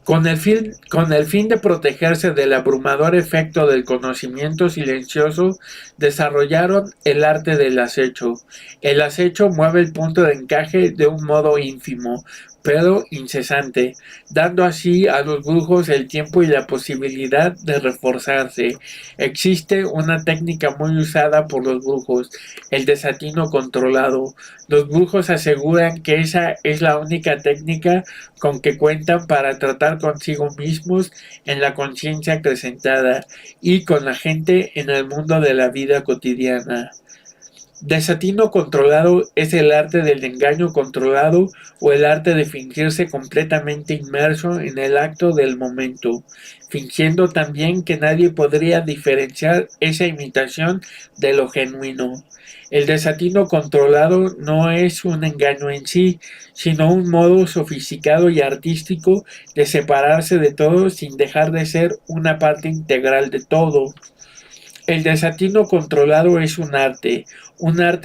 Con el fin de protegerse del abrumador efecto del conocimiento silencioso, desarrollaron el arte del acecho. El acecho mueve el punto de encaje de un modo ínfimo, pero incesante, dando así a los brujos el tiempo y la posibilidad de reforzarse. Existe una técnica muy usada por los brujos, el desatino controlado. Los brujos aseguran que esa es la única técnica con que cuentan para tratar consigo mismos en la conciencia acrecentada y con la gente en el mundo de la vida cotidiana. Desatino controlado es el arte del engaño controlado o el arte de fingirse completamente inmerso en el acto del momento, fingiendo también que nadie podría diferenciar esa imitación de lo genuino. El desatino controlado no es un engaño en sí, sino un modo sofisticado y artístico de separarse de todo sin dejar de ser una parte integral de todo. El desatino controlado es un arte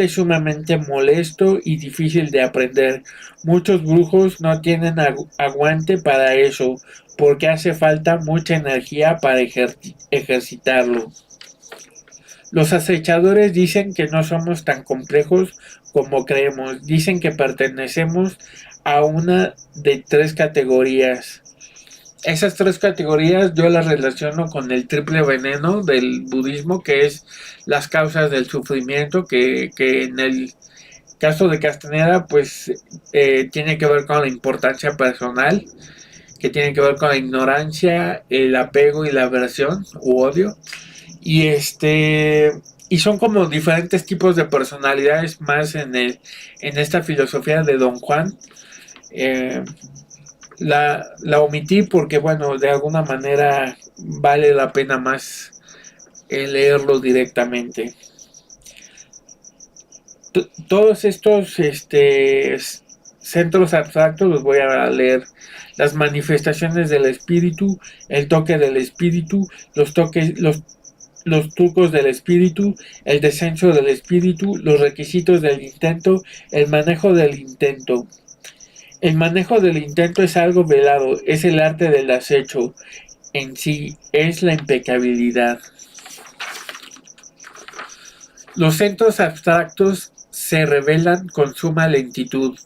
sumamente molesto y difícil de aprender. Muchos brujos no tienen aguante para eso, porque hace falta mucha energía para ejercitarlo. Los acechadores dicen que no somos tan complejos como creemos, dicen que pertenecemos a una de tres categorías. Esas tres categorías yo las relaciono con el triple veneno del budismo, que es las causas del sufrimiento, que en el caso de Castaneda, pues tiene que ver con la importancia personal, que tiene que ver con la ignorancia, el apego y la aversión u odio. Y y son como diferentes tipos de personalidades más en esta filosofía de Don Juan. Eh, la omití porque, bueno, de alguna manera vale la pena más leerlo directamente. Todos estos centros abstractos los voy a leer. Las manifestaciones del espíritu, el toque del espíritu, los trucos del espíritu, el descenso del espíritu, los requisitos del intento, el manejo del intento. El manejo del intento es algo velado, es el arte del acecho, en sí es la impecabilidad. Los centros abstractos se revelan con suma lentitud.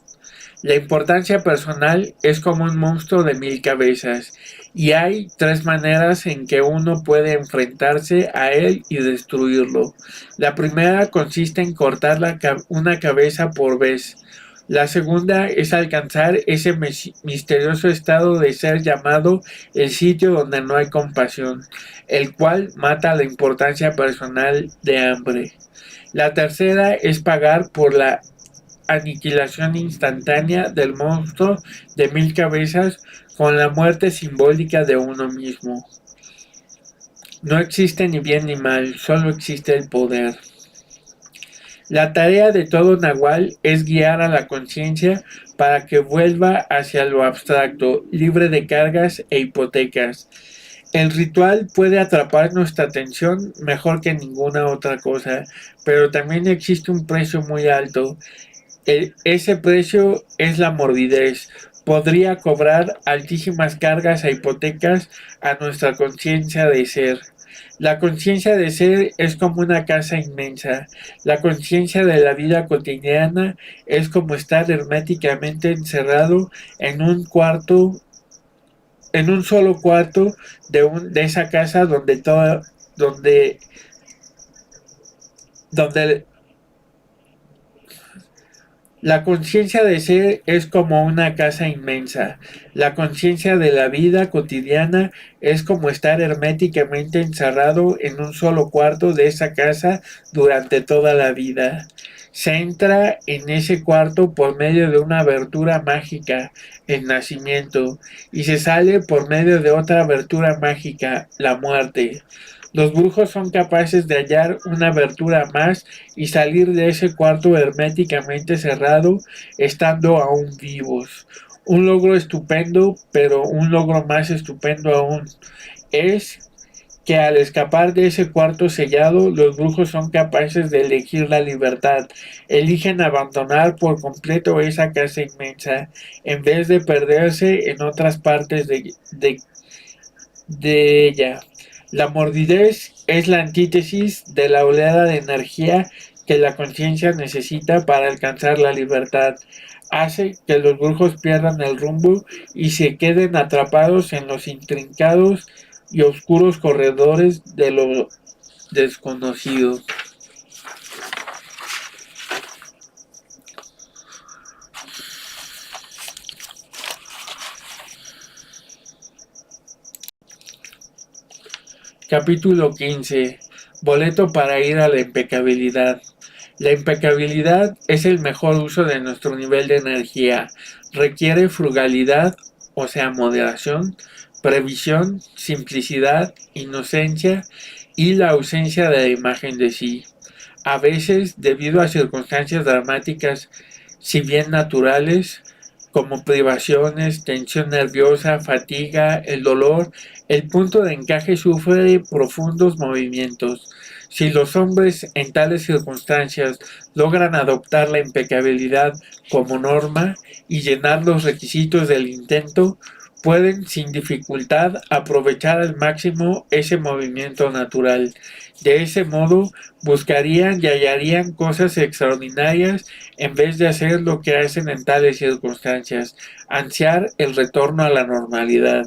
La importancia personal es como un monstruo de 1000 cabezas, y hay tres maneras en que uno puede enfrentarse a él y destruirlo. La primera consiste en cortar una cabeza por vez. La segunda es alcanzar ese misterioso estado de ser llamado el sitio donde no hay compasión, el cual mata la importancia personal de hambre. La tercera es pagar por la aniquilación instantánea del monstruo de 1000 cabezas con la muerte simbólica de uno mismo. No existe ni bien ni mal, solo existe el poder. La tarea de todo nahual es guiar a la conciencia para que vuelva hacia lo abstracto, libre de cargas e hipotecas. El ritual puede atrapar nuestra atención mejor que ninguna otra cosa, pero también existe un precio muy alto. Ese precio es la morbidez. Podría cobrar altísimas cargas e hipotecas a nuestra conciencia de ser. La conciencia de ser es como una casa inmensa. La conciencia de la vida cotidiana es como estar herméticamente encerrado en un cuarto, en un solo cuarto de esa casa donde, donde la conciencia de ser es como una casa inmensa. La conciencia de la vida cotidiana es como estar herméticamente encerrado en un solo cuarto de esa casa durante toda la vida. Se entra en ese cuarto por medio de una abertura mágica, el nacimiento, y se sale por medio de otra abertura mágica, la muerte. Los brujos son capaces de hallar una abertura más y salir de ese cuarto herméticamente cerrado, estando aún vivos. Un logro estupendo, pero un logro más estupendo aún es que al escapar de ese cuarto sellado, los brujos son capaces de elegir la libertad. Eligen abandonar por completo esa casa inmensa, en vez de perderse en otras partes de ella. La morbidez es la antítesis de la oleada de energía que la conciencia necesita para alcanzar la libertad. Hace que los brujos pierdan el rumbo y se queden atrapados en los intrincados y oscuros corredores de lo desconocido. Capítulo 15. Boleto para ir a la impecabilidad. La impecabilidad es el mejor uso de nuestro nivel de energía. Requiere frugalidad, o sea, moderación, previsión, simplicidad, inocencia y la ausencia de la imagen de sí. A veces, debido a circunstancias dramáticas, si bien naturales, como privaciones, tensión nerviosa, fatiga, el dolor, el punto de encaje sufre profundos movimientos. Si los hombres en tales circunstancias logran adoptar la impecabilidad como norma y llenar los requisitos del intento, pueden sin dificultad aprovechar al máximo ese movimiento natural. De ese modo, buscarían y hallarían cosas extraordinarias en vez de hacer lo que hacen en tales circunstancias, ansiar el retorno a la normalidad.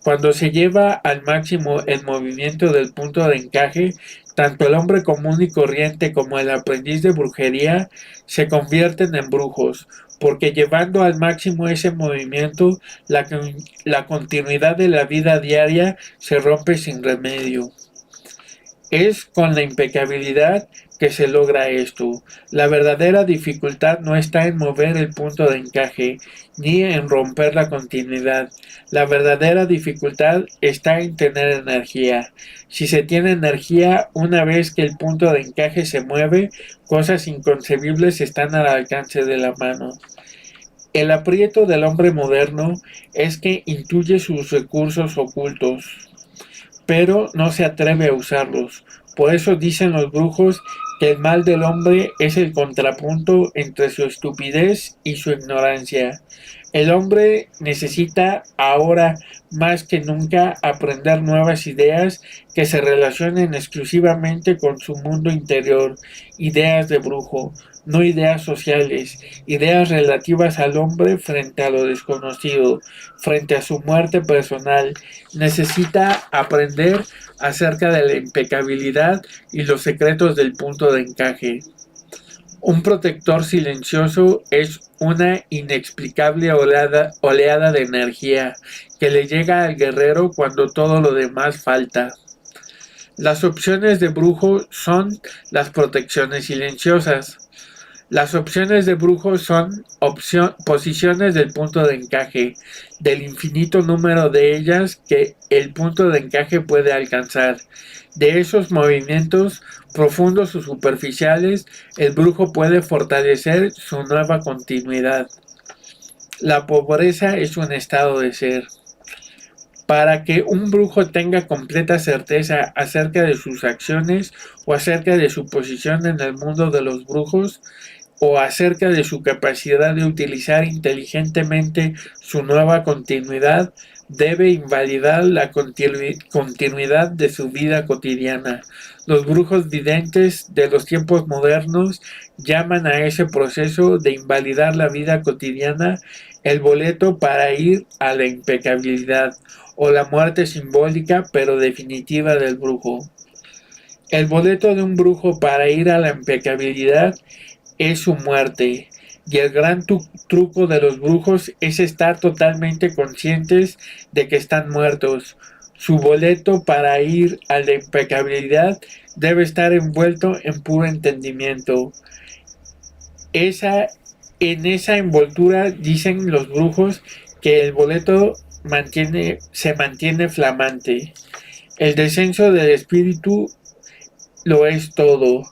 Cuando se lleva al máximo el movimiento del punto de encaje, tanto el hombre común y corriente como el aprendiz de brujería se convierten en brujos, porque llevando al máximo ese movimiento, la continuidad de la vida diaria se rompe sin remedio. Es con la impecabilidad que se logra esto. La verdadera dificultad no está en mover el punto de encaje, ni en romper la continuidad. La verdadera dificultad está en tener energía. Si se tiene energía, una vez que el punto de encaje se mueve, cosas inconcebibles están al alcance de la mano. El aprieto del hombre moderno es que intuye sus recursos ocultos, pero no se atreve a usarlos. Por eso dicen los brujos que el mal del hombre es el contrapunto entre su estupidez y su ignorancia. El hombre necesita ahora más que nunca aprender nuevas ideas que se relacionen exclusivamente con su mundo interior, ideas de brujo, no ideas sociales, ideas relativas al hombre frente a lo desconocido, frente a su muerte personal. Necesita aprender acerca de la impecabilidad y los secretos del punto de encaje. Un protector silencioso es una inexplicable oleada de energía que le llega al guerrero cuando todo lo demás falta. Las opciones de brujo son las protecciones silenciosas. Las opciones de brujo son posiciones del punto de encaje, del infinito número de ellas que el punto de encaje puede alcanzar. De esos movimientos, profundos o superficiales, el brujo puede fortalecer su nueva continuidad. La pobreza es un estado de ser. Para que un brujo tenga completa certeza acerca de sus acciones o acerca de su posición en el mundo de los brujos, o acerca de su capacidad de utilizar inteligentemente su nueva continuidad, debe invalidar la continuidad de su vida cotidiana. Los brujos videntes de los tiempos modernos llaman a ese proceso de invalidar la vida cotidiana el boleto para ir a la impecabilidad, o la muerte simbólica pero definitiva del brujo. El boleto de un brujo para ir a la impecabilidad es su muerte, y el gran truco de los brujos es estar totalmente conscientes de que están muertos. Su boleto para ir a la impecabilidad debe estar envuelto en puro entendimiento. En esa envoltura dicen los brujos que el boleto se mantiene flamante. El descenso del espíritu lo es todo,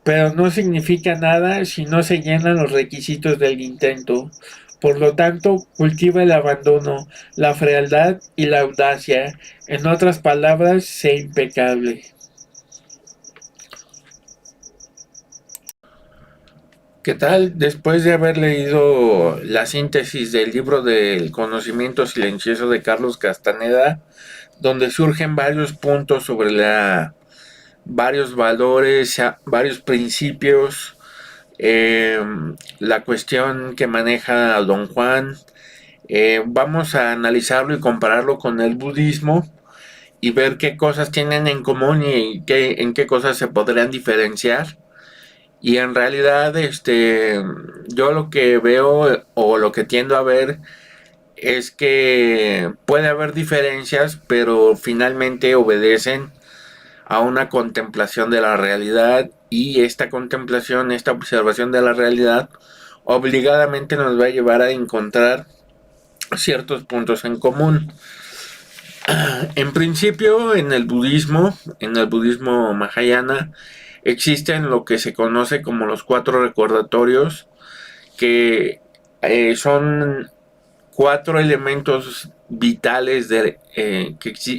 pero no significa nada si no se llenan los requisitos del intento. Por lo tanto, cultiva el abandono, la frialdad y la audacia. En otras palabras, sé impecable. ¿Qué tal? Después de haber leído la síntesis del libro del conocimiento silencioso de Carlos Castaneda, donde surgen varios puntos sobre varios valores, varios principios, eh, la cuestión que maneja Don Juan, vamos a analizarlo y compararlo con el budismo y ver qué cosas tienen en común y en qué cosas se podrían diferenciar. Y en realidad, yo lo que veo o lo que tiendo a ver es que puede haber diferencias, pero finalmente obedecen a una contemplación de la realidad, y esta contemplación, esta observación de la realidad, obligadamente nos va a llevar a encontrar ciertos puntos en común. En principio, en el budismo Mahayana, existen lo que se conoce como los cuatro recordatorios, que son cuatro elementos vitales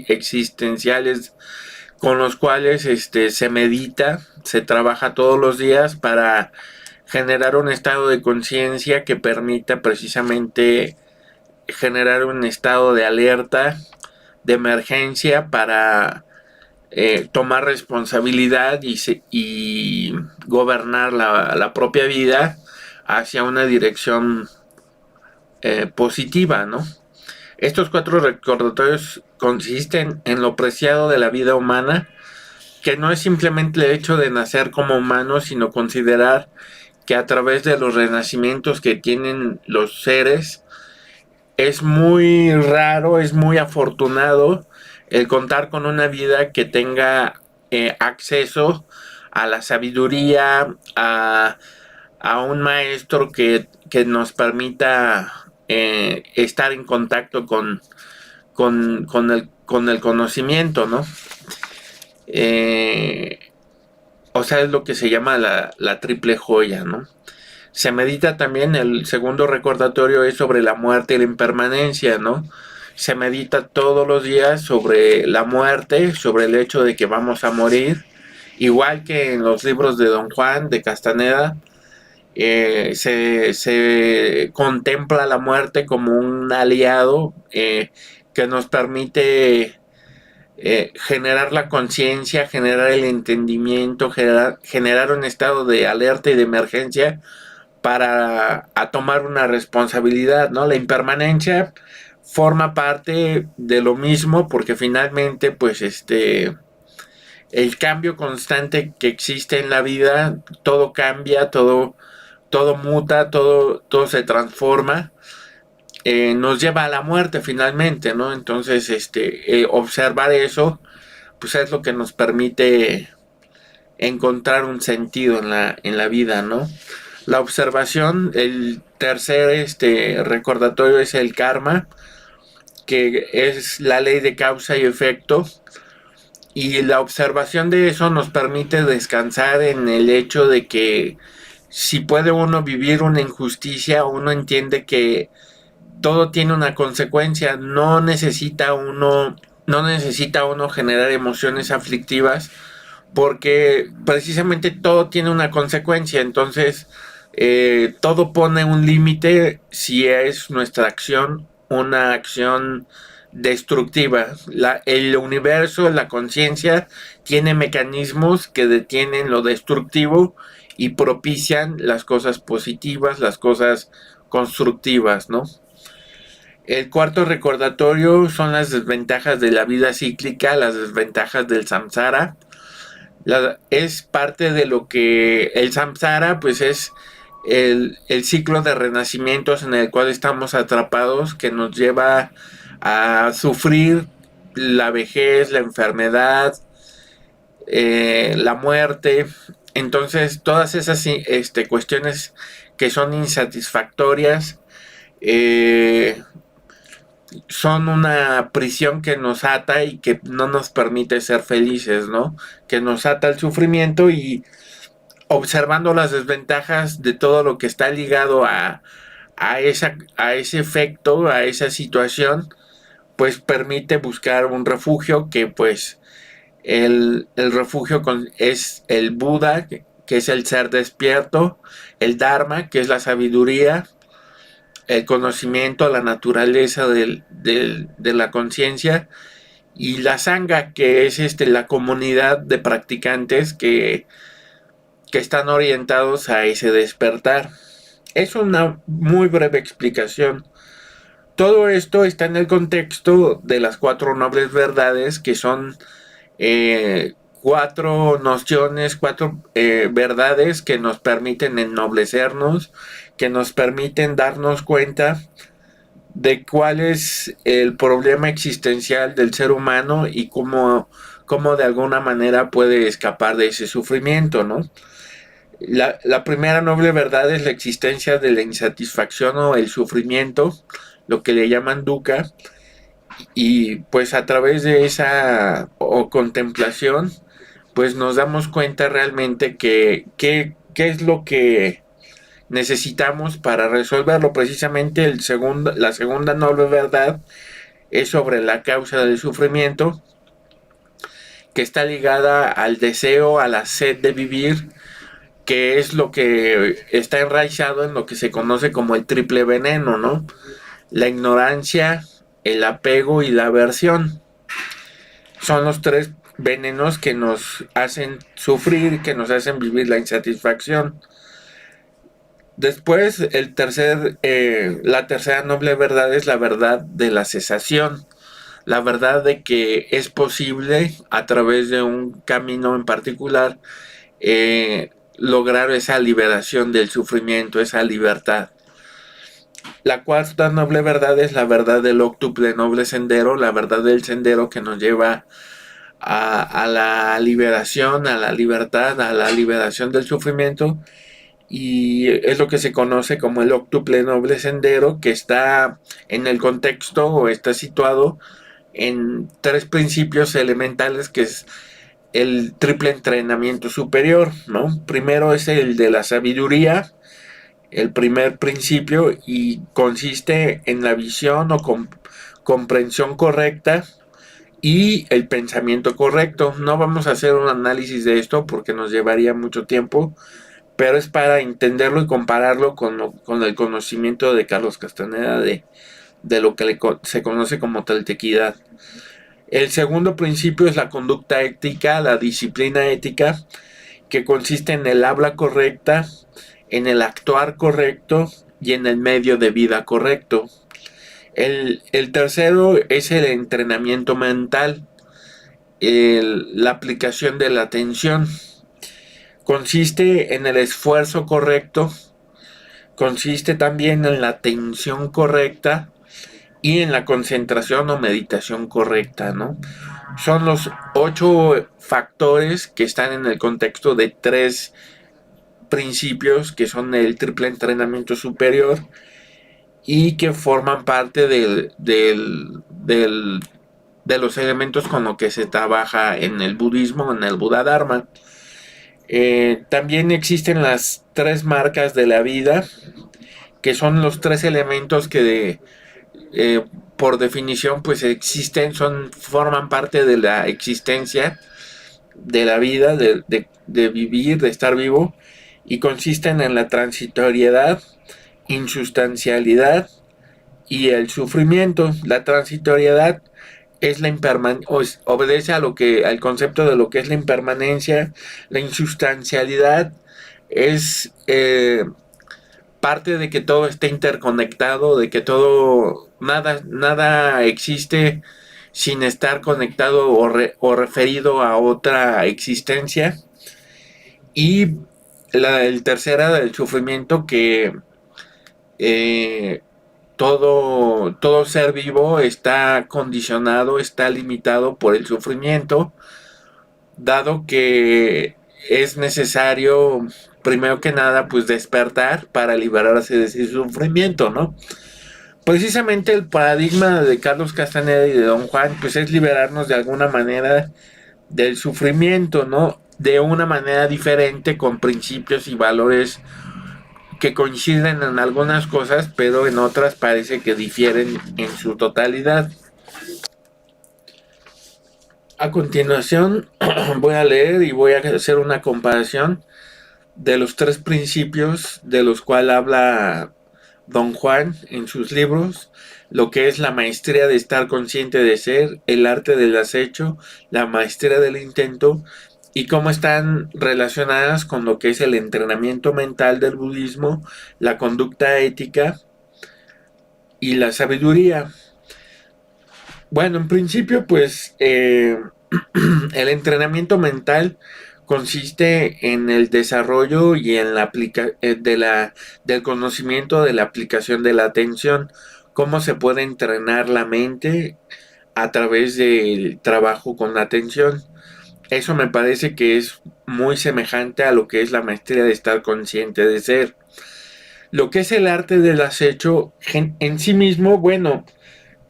existenciales, con los cuales se medita, se trabaja todos los días para generar un estado de conciencia que permita precisamente generar un estado de alerta, de emergencia, para tomar responsabilidad y gobernar la propia vida hacia una dirección positiva, ¿no? Estos cuatro recordatorios consisten en lo preciado de la vida humana, que no es simplemente el hecho de nacer como humano, sino considerar que a través de los renacimientos que tienen los seres, es muy raro, es muy afortunado el contar con una vida que tenga acceso a la sabiduría, a un maestro que nos permita estar en contacto con el conocimiento, ¿no? O sea, es lo que se llama la triple joya, ¿no? Se medita también, el segundo recordatorio es sobre la muerte y la impermanencia, ¿no? Se medita todos los días sobre la muerte, sobre el hecho de que vamos a morir, igual que en los libros de Don Juan de Castaneda. Se contempla la muerte como un aliado que nos permite generar la conciencia, generar el entendimiento, generar un estado de alerta y de emergencia para tomar una responsabilidad, ¿no? La impermanencia forma parte de lo mismo, porque finalmente, pues, el cambio constante que existe en la vida, todo cambia, todo muta, todo se transforma, nos lleva a la muerte finalmente, ¿no? Entonces, observar eso, pues es lo que nos permite encontrar un sentido en la vida, ¿no? La observación, el tercer recordatorio es el karma, que es la ley de causa y efecto, y la observación de eso nos permite descansar en el hecho de que si puede uno vivir una injusticia, uno entiende que todo tiene una consecuencia, no necesita uno generar emociones aflictivas, porque precisamente todo tiene una consecuencia. Entonces todo pone un límite si es nuestra acción una acción destructiva. El universo, la conciencia, tiene mecanismos que detienen lo destructivo y propician las cosas positivas, las cosas constructivas, ¿no? El cuarto recordatorio son las desventajas de la vida cíclica, las desventajas del samsara. Es parte de lo que el samsara, pues, es el ciclo de renacimientos en el cual estamos atrapados, que nos lleva a sufrir la vejez, la enfermedad, la muerte. Entonces, todas esas cuestiones que son insatisfactorias, son una prisión que nos ata y que no nos permite ser felices, ¿no? Que nos ata al sufrimiento, y observando las desventajas de todo lo que está ligado a ese efecto, a esa situación, pues permite buscar un refugio que pues el refugio es el Buda, que es el ser despierto, el Dharma, que es la sabiduría, el conocimiento, la naturaleza de la conciencia, y la Sangha, que es la comunidad de practicantes que están orientados a ese despertar. Es una muy breve explicación. Todo esto está en el contexto de las cuatro nobles verdades, que son cuatro nociones, cuatro verdades que nos permiten ennoblecernos, que nos permiten darnos cuenta de cuál es el problema existencial del ser humano y cómo de alguna manera puede escapar de ese sufrimiento, ¿no? La primera noble verdad es la existencia de la insatisfacción o el sufrimiento, lo que le llaman dukkha, y pues a través de esa contemplación, pues nos damos cuenta realmente qué es lo que necesitamos para resolverlo. Precisamente la segunda noble verdad es sobre la causa del sufrimiento, que está ligada al deseo, a la sed de vivir, que es lo que está enraizado en lo que se conoce como el triple veneno, ¿no? La ignorancia, el apego y la aversión. Son los tres venenos que nos hacen sufrir, que nos hacen vivir la insatisfacción. Después, la tercera noble verdad es la verdad de la cesación. La verdad de que es posible, a través de un camino en particular, lograr esa liberación del sufrimiento, esa libertad. La cuarta noble verdad es la verdad del octuple noble sendero, la verdad del sendero que nos lleva a la liberación, a la libertad, a la liberación del sufrimiento, y es lo que se conoce como el octuple noble sendero, que está en el contexto o está situado en tres principios elementales, que es el triple entrenamiento superior, ¿no? Primero es el de la sabiduría, el primer principio, y consiste en la visión o comprensión correcta y el pensamiento correcto. No vamos a hacer un análisis de esto porque nos llevaría mucho tiempo, pero es para entenderlo y compararlo con el conocimiento de Carlos Castaneda de lo que se conoce como taltequidad. El segundo principio es la conducta ética, la disciplina ética, que consiste en el habla correcta, en el actuar correcto y en el medio de vida correcto. El tercero es el entrenamiento mental, la aplicación de la atención. Consiste en el esfuerzo correcto, consiste también en la atención correcta y en la concentración o meditación correcta, ¿no? Son los 8 factores que están en el contexto de 3 principios, que son el triple entrenamiento superior y que forman parte de los elementos con los que se trabaja en el budismo, en el Buda Dharma. También existen las 3 marcas de la vida, que son los 3 elementos que por definición pues existen, forman parte de la existencia, de la vida, de vivir, de estar vivo, y consisten en la transitoriedad, insustancialidad y el sufrimiento. La transitoriedad es la obedece al concepto de lo que es la impermanencia. La insustancialidad es parte de que todo está interconectado, de que nada existe sin estar conectado o referido a otra existencia. Y el tercera del sufrimiento, que todo ser vivo está condicionado, está limitado por el sufrimiento, dado que es necesario, primero que nada, pues despertar para liberarse de ese sufrimiento, ¿no? Precisamente el paradigma de Carlos Castaneda y de Don Juan, pues es liberarnos de alguna manera del sufrimiento, ¿no? De una manera diferente, con principios y valores que coinciden en algunas cosas, pero en otras parece que difieren en su totalidad. A continuación voy a leer y voy a hacer una comparación de los tres principios de los cuales habla Don Juan en sus libros, lo que es la maestría de estar consciente de ser, el arte del acecho, la maestría del intento, y cómo están relacionadas con lo que es el entrenamiento mental del budismo, la conducta ética y la sabiduría. Bueno, en principio, pues el entrenamiento mental consiste en el desarrollo y en la del conocimiento de la aplicación de la atención, cómo se puede entrenar la mente a través del trabajo con la atención. Eso me parece que es muy semejante a lo que es la maestría de estar consciente de ser. Lo que es el arte del acecho en sí mismo, bueno,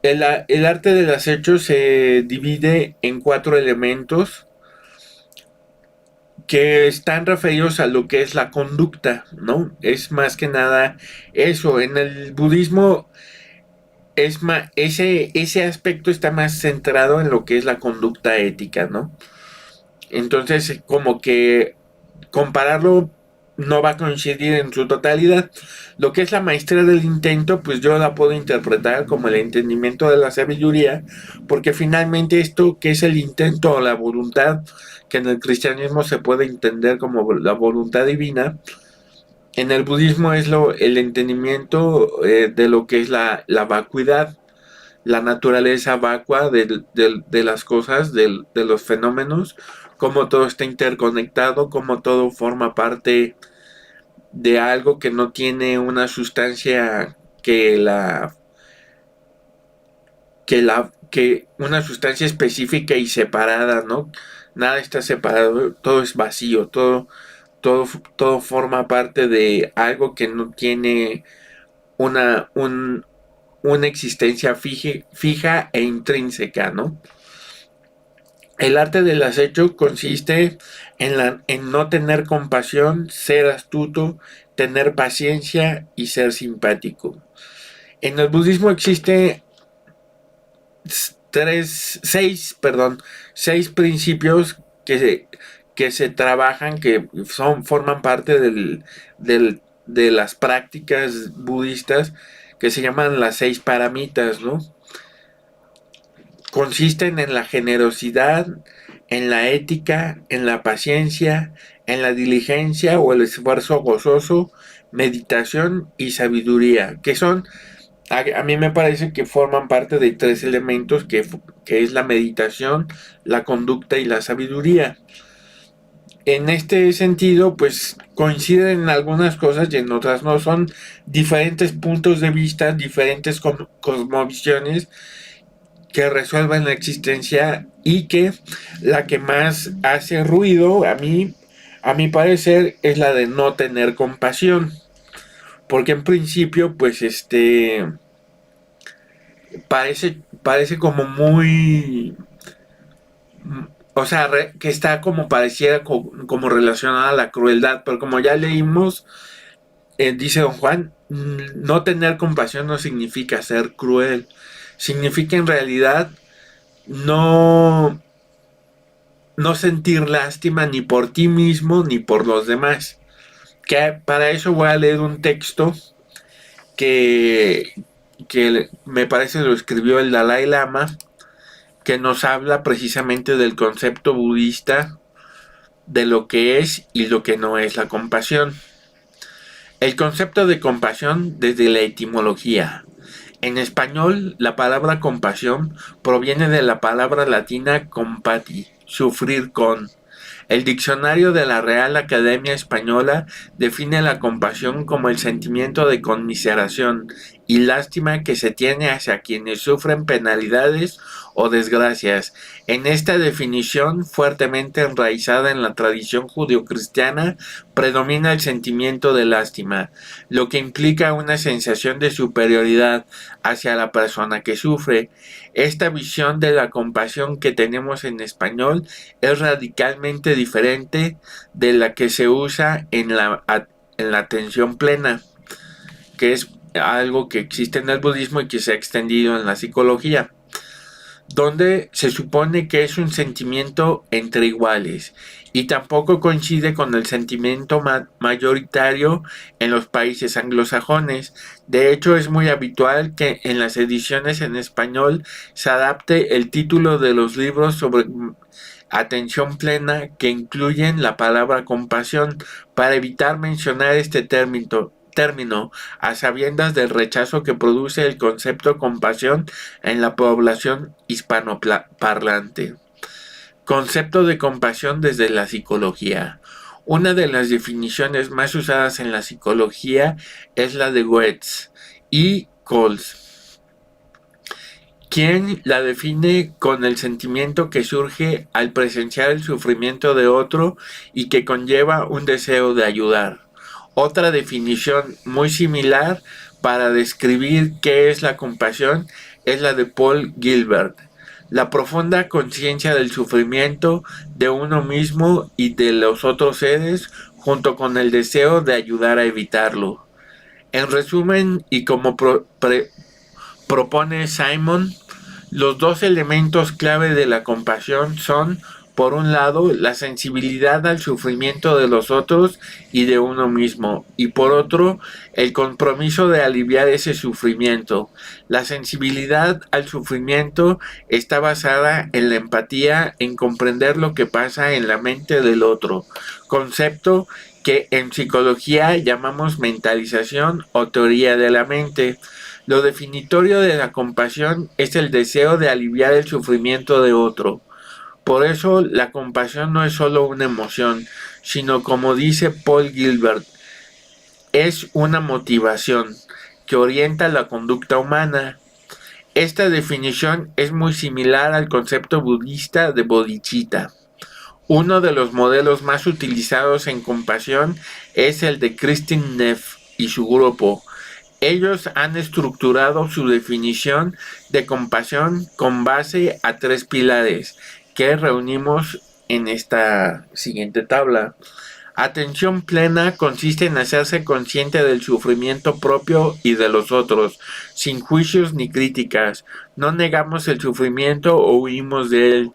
el arte del acecho se divide en 4 elementos que están referidos a lo que es la conducta, ¿no? Es más que nada eso. En el budismo es más, ese aspecto está más centrado en lo que es la conducta ética, ¿no? Entonces, como que compararlo no va a coincidir en su totalidad. Lo que es la maestría del intento, pues yo la puedo interpretar como el entendimiento de la sabiduría, porque finalmente esto que es el intento o la voluntad, que en el cristianismo se puede entender como la voluntad divina, en el budismo es el entendimiento de lo que es la vacuidad, la naturaleza vacua de las cosas, de los fenómenos, cómo todo está interconectado, cómo todo forma parte de algo que no tiene una sustancia que una sustancia específica y separada, ¿no? Nada está separado, todo es vacío, todo, todo forma parte de algo que no tiene una, una existencia fija e intrínseca, ¿no? El arte del acecho consiste en no tener compasión, ser astuto, tener paciencia y ser simpático. En el budismo existe seis principios que se trabajan, que forman parte de las prácticas budistas, que se llaman las 6 paramitas, ¿no? Consisten en la generosidad, en la ética, en la paciencia, en la diligencia o el esfuerzo gozoso, meditación y sabiduría, que son, a mí me parece que forman parte de 3 elementos que es la meditación, la conducta y la sabiduría. En este sentido, pues coinciden en algunas cosas y en otras no. Son diferentes puntos de vista, diferentes cosmovisiones que resuelvan la existencia, y que la que más hace ruido a mi parecer, es la de no tener compasión. Porque en principio, pues parece como muy, o sea, que está como pareciera como relacionada a la crueldad, pero como ya leímos, dice Don Juan, no tener compasión no significa ser cruel, significa en realidad no, no sentir lástima ni por ti mismo ni por los demás. Que para eso voy a leer un texto que, que me parece lo escribió el Dalai Lama, que nos habla precisamente del concepto budista de lo que es y lo que no es la compasión. El concepto de compasión desde la etimología. En español, la palabra compasión proviene de la palabra latina compati, sufrir con. El diccionario de la Real Academia Española define la compasión como el sentimiento de conmiseración y lástima que se tiene hacia quienes sufren penalidades o desgracias. En esta definición, fuertemente enraizada en la tradición judeocristiana, predomina el sentimiento de lástima, lo que implica una sensación de superioridad hacia la persona que sufre. Esta visión de la compasión que tenemos en español es radicalmente diferente de la que se usa en la atención plena, que es algo que existe en el budismo y que se ha extendido en la psicología, donde se supone que es un sentimiento entre iguales y tampoco coincide con el sentimiento mayoritario en los países anglosajones. De hecho, es muy habitual que en las ediciones en español se adapte el título de los libros sobre atención plena que incluyen la palabra compasión para evitar mencionar este término, a sabiendas del rechazo que produce el concepto compasión en la población hispanoparlante. Concepto de compasión desde la psicología. Una de las definiciones más usadas en la psicología es la de Goetz y Coles, quien la define con el sentimiento que surge al presenciar el sufrimiento de otro y que conlleva un deseo de ayudar. Otra definición muy similar para describir qué es la compasión es la de Paul Gilbert: la profunda conciencia del sufrimiento de uno mismo y de los otros seres, junto con el deseo de ayudar a evitarlo. En resumen, y como propone Simon, los dos elementos clave de la compasión son, por un lado, la sensibilidad al sufrimiento de los otros y de uno mismo, y por otro, el compromiso de aliviar ese sufrimiento. La sensibilidad al sufrimiento está basada en la empatía, en comprender lo que pasa en la mente del otro, concepto que en psicología llamamos mentalización o teoría de la mente. Lo definitorio de la compasión es el deseo de aliviar el sufrimiento de otro. Por eso, la compasión no es solo una emoción, sino, como dice Paul Gilbert, es una motivación que orienta la conducta humana. Esta definición es muy similar al concepto budista de bodhicitta. Uno de los modelos más utilizados en compasión es el de Kristin Neff y su grupo. Ellos han estructurado su definición de compasión con base a 3 pilares que reunimos en esta siguiente tabla. Atención plena consiste en hacerse consciente del sufrimiento propio y de los otros, sin juicios ni críticas. No negamos el sufrimiento o huimos de él,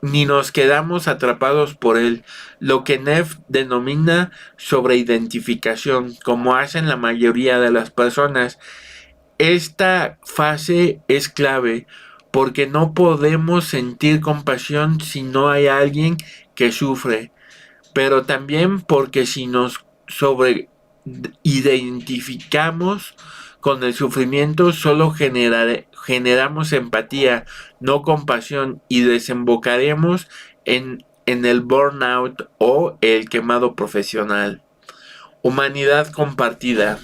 ni nos quedamos atrapados por él, lo que Neff denomina sobreidentificación, como hacen la mayoría de las personas. Esta fase es clave porque no podemos sentir compasión si no hay alguien que sufre, pero también porque si nos sobreidentificamos con el sufrimiento solo generamos empatía, no compasión, y desembocaremos en el burnout o el quemado profesional. Humanidad compartida.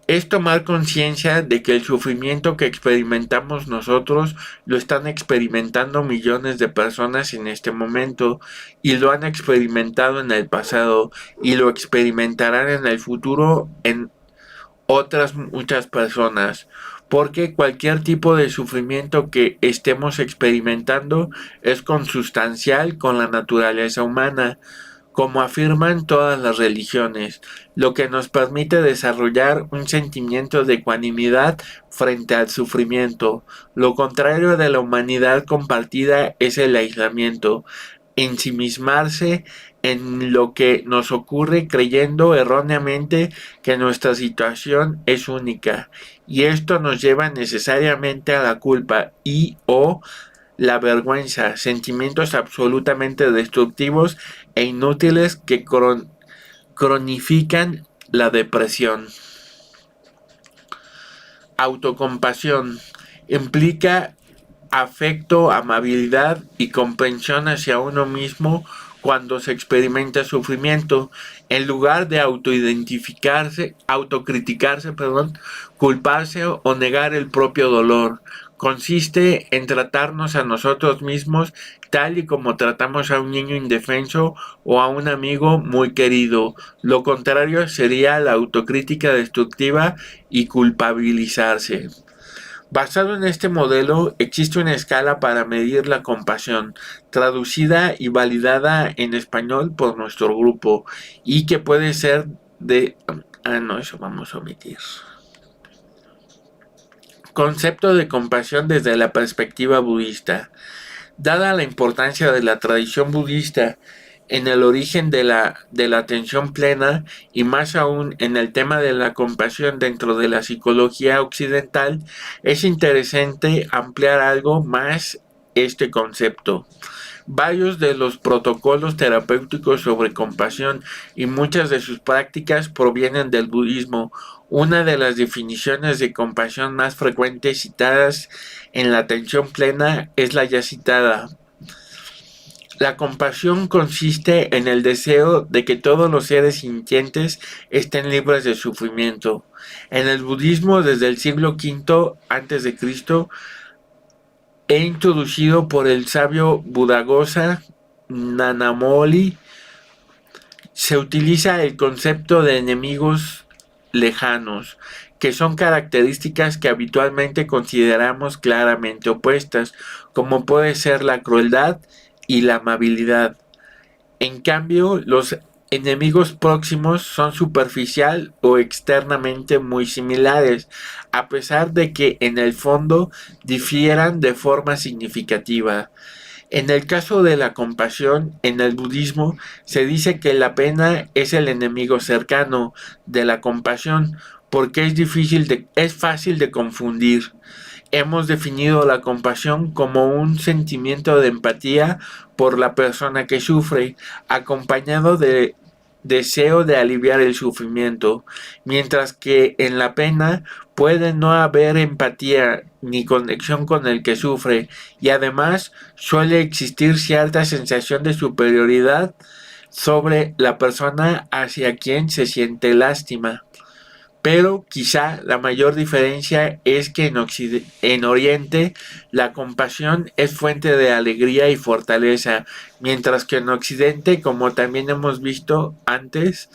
Es tomar conciencia de que el sufrimiento que experimentamos nosotros lo están experimentando millones de personas en este momento, y lo han experimentado en el pasado y lo experimentarán en el futuro en otras muchas personas, porque cualquier tipo de sufrimiento que estemos experimentando es consustancial con la naturaleza humana, como afirman todas las religiones, lo que nos permite desarrollar un sentimiento de ecuanimidad frente al sufrimiento. Lo contrario de la humanidad compartida es el aislamiento, ensimismarse en lo que nos ocurre creyendo erróneamente que nuestra situación es única, y esto nos lleva necesariamente a la culpa y o la vergüenza, sentimientos absolutamente destructivos e inútiles que cronifican la depresión. Autocompasión implica afecto, amabilidad y comprensión hacia uno mismo cuando se experimenta sufrimiento, en lugar de autocriticarse, culparse o negar el propio dolor. Consiste en tratarnos a nosotros mismos tal y como tratamos a un niño indefenso o a un amigo muy querido. Lo contrario sería la autocrítica destructiva y culpabilizarse. Basado en este modelo, existe una escala para medir la compasión, traducida y validada en español por nuestro grupo, y que puede ser de... no, eso vamos a omitir. Concepto de compasión desde la perspectiva budista. Dada la importancia de la tradición budista en el origen de la atención plena y más aún en el tema de la compasión dentro de la psicología occidental, es interesante ampliar algo más este concepto. Varios de los protocolos terapéuticos sobre compasión y muchas de sus prácticas provienen del budismo. Una de las definiciones de compasión más frecuentes citadas en la atención plena es la ya citada. La compasión consiste en el deseo de que todos los seres sintientes estén libres de sufrimiento. En el budismo, desde el siglo V a.C., introducido por el sabio Buddhaghosa Nanamoli, se utiliza el concepto de enemigos lejanos, que son características que habitualmente consideramos claramente opuestas, como puede ser la crueldad y la amabilidad. En cambio, los enemigos próximos son superficial o externamente muy similares, a pesar de que en el fondo difieran de forma significativa. En el caso de la compasión, en el budismo se dice que la pena es el enemigo cercano de la compasión, porque es fácil de confundir. Hemos definido la compasión como un sentimiento de empatía por la persona que sufre, acompañado de deseo de aliviar el sufrimiento, mientras que en la pena puede no haber empatía ni conexión con el que sufre, y además suele existir cierta sensación de superioridad sobre la persona hacia quien se siente lástima. Pero quizá la mayor diferencia es que en Oriente la compasión es fuente de alegría y fortaleza, mientras que en Occidente, como también hemos visto antes,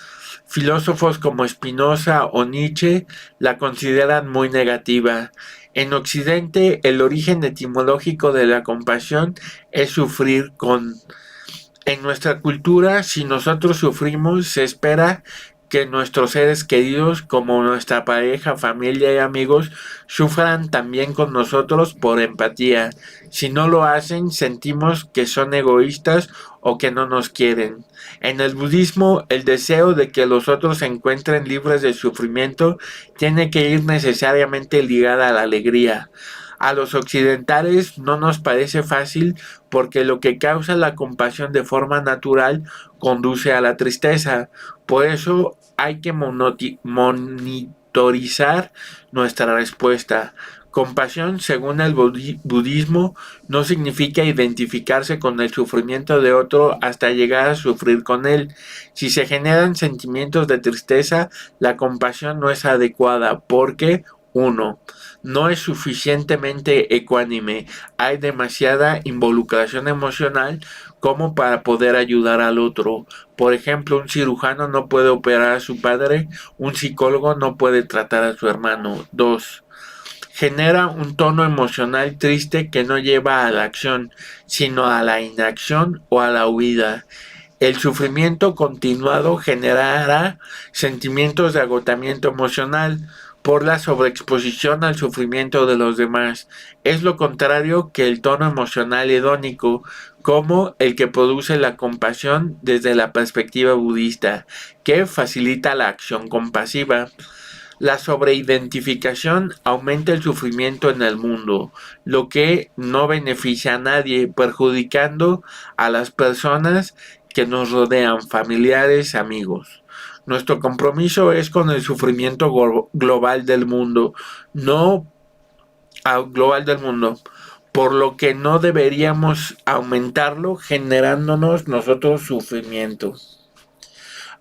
filósofos como Spinoza o Nietzsche la consideran muy negativa. En Occidente, el origen etimológico de la compasión es sufrir con. En nuestra cultura, si nosotros sufrimos, se espera que nuestros seres queridos, como nuestra pareja, familia y amigos, sufran también con nosotros por empatía. Si no lo hacen, sentimos que son egoístas o que no nos quieren. En el budismo, el deseo de que los otros se encuentren libres de sufrimiento tiene que ir necesariamente ligada a la alegría. A los occidentales no nos parece fácil porque lo que causa la compasión de forma natural conduce a la tristeza. Por eso hay que monitorizar nuestra respuesta. Compasión, según el budismo, no significa identificarse con el sufrimiento de otro hasta llegar a sufrir con él. Si se generan sentimientos de tristeza, la compasión no es adecuada porque 1. No es suficientemente ecuánime. Hay demasiada involucración emocional como para poder ayudar al otro. Por ejemplo, un cirujano no puede operar a su padre, un psicólogo no puede tratar a su hermano. 2. Genera un tono emocional triste que no lleva a la acción, sino a la inacción o a la huida. El sufrimiento continuado generará sentimientos de agotamiento emocional por la sobreexposición al sufrimiento de los demás. Es lo contrario que el tono emocional hedónico, como el que produce la compasión desde la perspectiva budista, que facilita la acción compasiva. La sobreidentificación aumenta el sufrimiento en el mundo, lo que no beneficia a nadie, perjudicando a las personas que nos rodean, familiares, amigos. Nuestro compromiso es con el sufrimiento global del mundo, global del mundo, por lo que no deberíamos aumentarlo generándonos nosotros sufrimiento.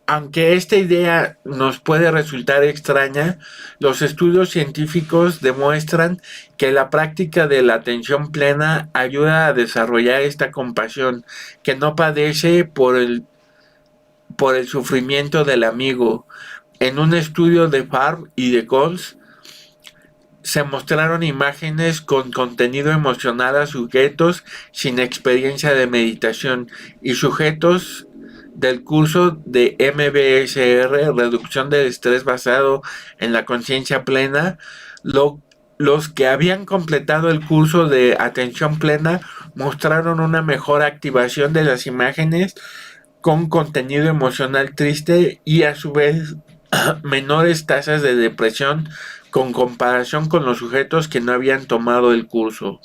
Aunque esta idea nos puede resultar extraña, los estudios científicos demuestran que la práctica de la atención plena ayuda a desarrollar esta compasión que no padece por el sufrimiento del amigo. En un estudio de Farb y de Coles se mostraron imágenes con contenido emocional a sujetos sin experiencia de meditación y sujetos del curso de MBSR, reducción del estrés basado en la conciencia plena. Los que habían completado el curso de atención plena mostraron una mejor activación de las imágenes con contenido emocional triste y a su vez menores tasas de depresión con comparación con los sujetos que no habían tomado el curso.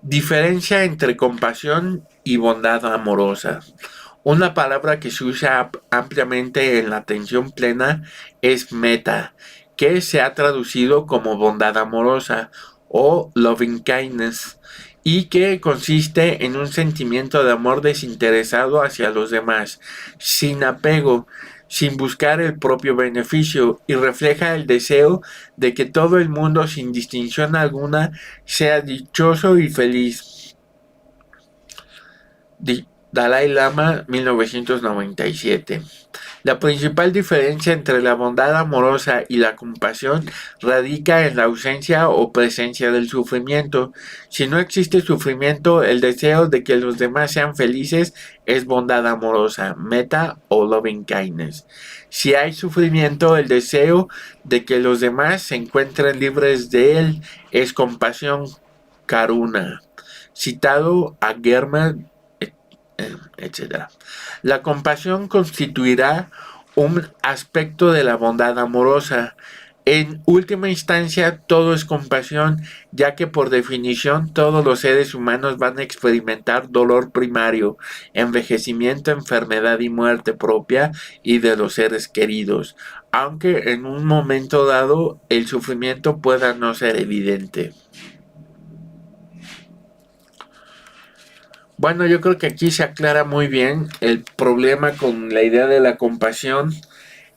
Diferencia entre compasión y bondad amorosa. Una palabra que se usa ampliamente en la atención plena es metta, que se ha traducido como bondad amorosa o loving kindness, y que consiste en un sentimiento de amor desinteresado hacia los demás, sin apego, sin buscar el propio beneficio, y refleja el deseo de que todo el mundo, sin distinción alguna, sea dichoso y feliz. Dalai Lama, 1997. La principal diferencia entre la bondad amorosa y la compasión radica en la ausencia o presencia del sufrimiento. Si no existe sufrimiento, el deseo de que los demás sean felices es bondad amorosa, metta o loving kindness. Si hay sufrimiento, el deseo de que los demás se encuentren libres de él es compasión, karuna. Citado a Germer, etc. La compasión constituirá un aspecto de la bondad amorosa. En última instancia, todo es compasión, ya que por definición todos los seres humanos van a experimentar dolor primario, envejecimiento, enfermedad y muerte propia y de los seres queridos, aunque en un momento dado el sufrimiento pueda no ser evidente. Bueno, yo creo que aquí se aclara muy bien el problema con la idea de la compasión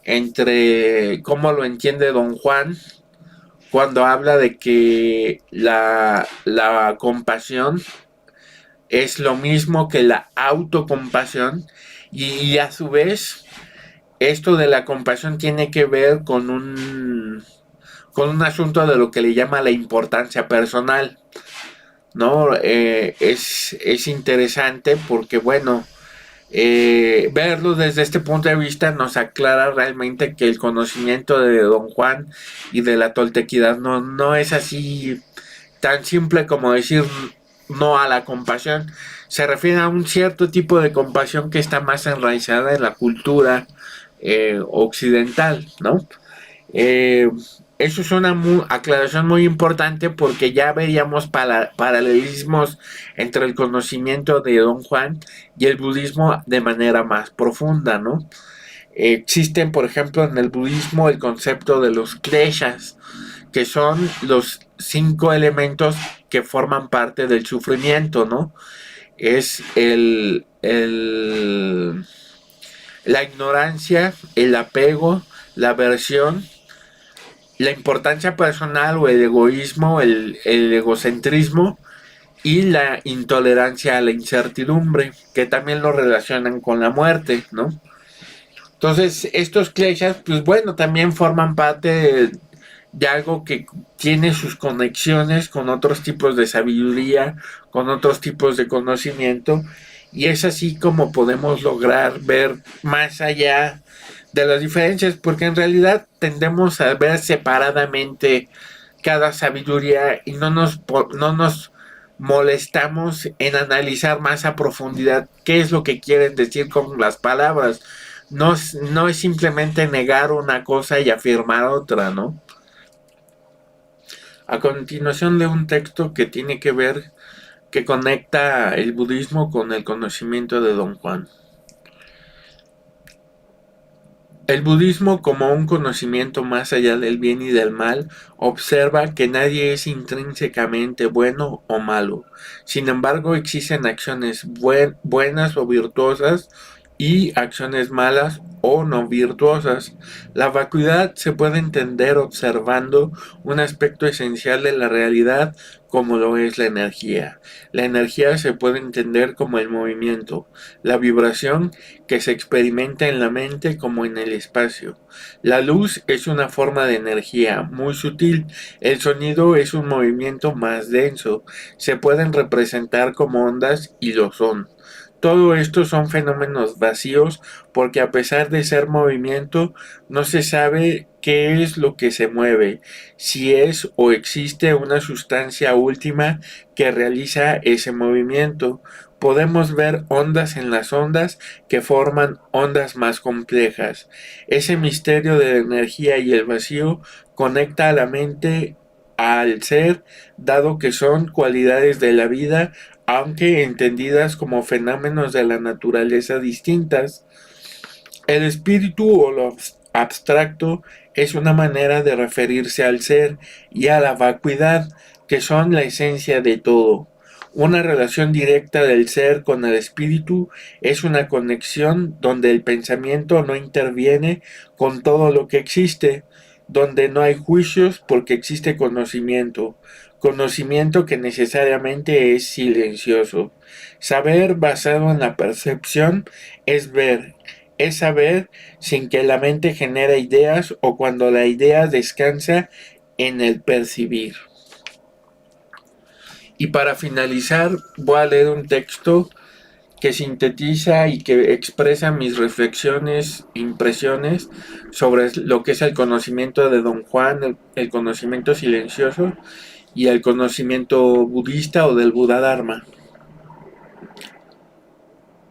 entre cómo lo entiende Don Juan cuando habla de que la compasión es lo mismo que la autocompasión y a su vez esto de la compasión tiene que ver con un asunto de lo que le llama la importancia personal. ¿No? Es interesante porque, bueno, verlo desde este punto de vista nos aclara realmente que el conocimiento de Don Juan y de la toltequidad no es así tan simple como decir no a la compasión. Se refiere a un cierto tipo de compasión que está más enraizada en la cultura occidental, ¿no? Eso es una aclaración muy importante porque ya veíamos paralelismos entre el conocimiento de Don Juan y el budismo de manera más profunda, ¿no? Existen, por ejemplo, en el budismo el concepto de los kleshas, que son los 5 elementos que forman parte del sufrimiento, ¿no? Es la ignorancia, el apego, la aversión, la importancia personal o el egoísmo, el egocentrismo y la intolerancia a la incertidumbre, que también lo relacionan con la muerte, ¿no? Entonces, estos kleshas, pues bueno, también forman parte de algo que tiene sus conexiones con otros tipos de sabiduría, con otros tipos de conocimiento, y es así como podemos lograr ver más allá de las diferencias, porque en realidad tendemos a ver separadamente cada sabiduría y no nos molestamos en analizar más a profundidad qué es lo que quieren decir con las palabras. No es simplemente negar una cosa y afirmar otra, ¿no? A continuación de un texto que tiene que ver, que conecta el budismo con el conocimiento de Don Juan. El budismo, como un conocimiento más allá del bien y del mal, observa que nadie es intrínsecamente bueno o malo. Sin embargo, existen acciones buenas o virtuosas y acciones malas o no virtuosas. La vacuidad se puede entender observando un aspecto esencial de la realidad como lo es la energía. La energía se puede entender como el movimiento, la vibración que se experimenta en la mente como en el espacio. La luz es una forma de energía muy sutil, el sonido es un movimiento más denso, se pueden representar como ondas y lo son. Todo esto son fenómenos vacíos porque a pesar de ser movimiento, no se sabe qué es lo que se mueve, si es o existe una sustancia última que realiza ese movimiento. Podemos ver ondas en las ondas que forman ondas más complejas. Ese misterio de la energía y el vacío conecta a la mente al ser, dado que son cualidades de la vida aunque entendidas como fenómenos de la naturaleza distintas. El espíritu o lo abstracto es una manera de referirse al ser y a la vacuidad, que son la esencia de todo. Una relación directa del ser con el espíritu es una conexión donde el pensamiento no interviene con todo lo que existe, donde no hay juicios porque existe conocimiento, conocimiento que necesariamente es silencioso. Saber basado en la percepción es saber sin que la mente genere ideas o cuando la idea descansa en el percibir. Y para finalizar, voy a leer un texto que sintetiza y que expresa mis reflexiones, impresiones sobre lo que es el conocimiento de Don Juan, el conocimiento silencioso y el conocimiento budista o del Buda Dharma.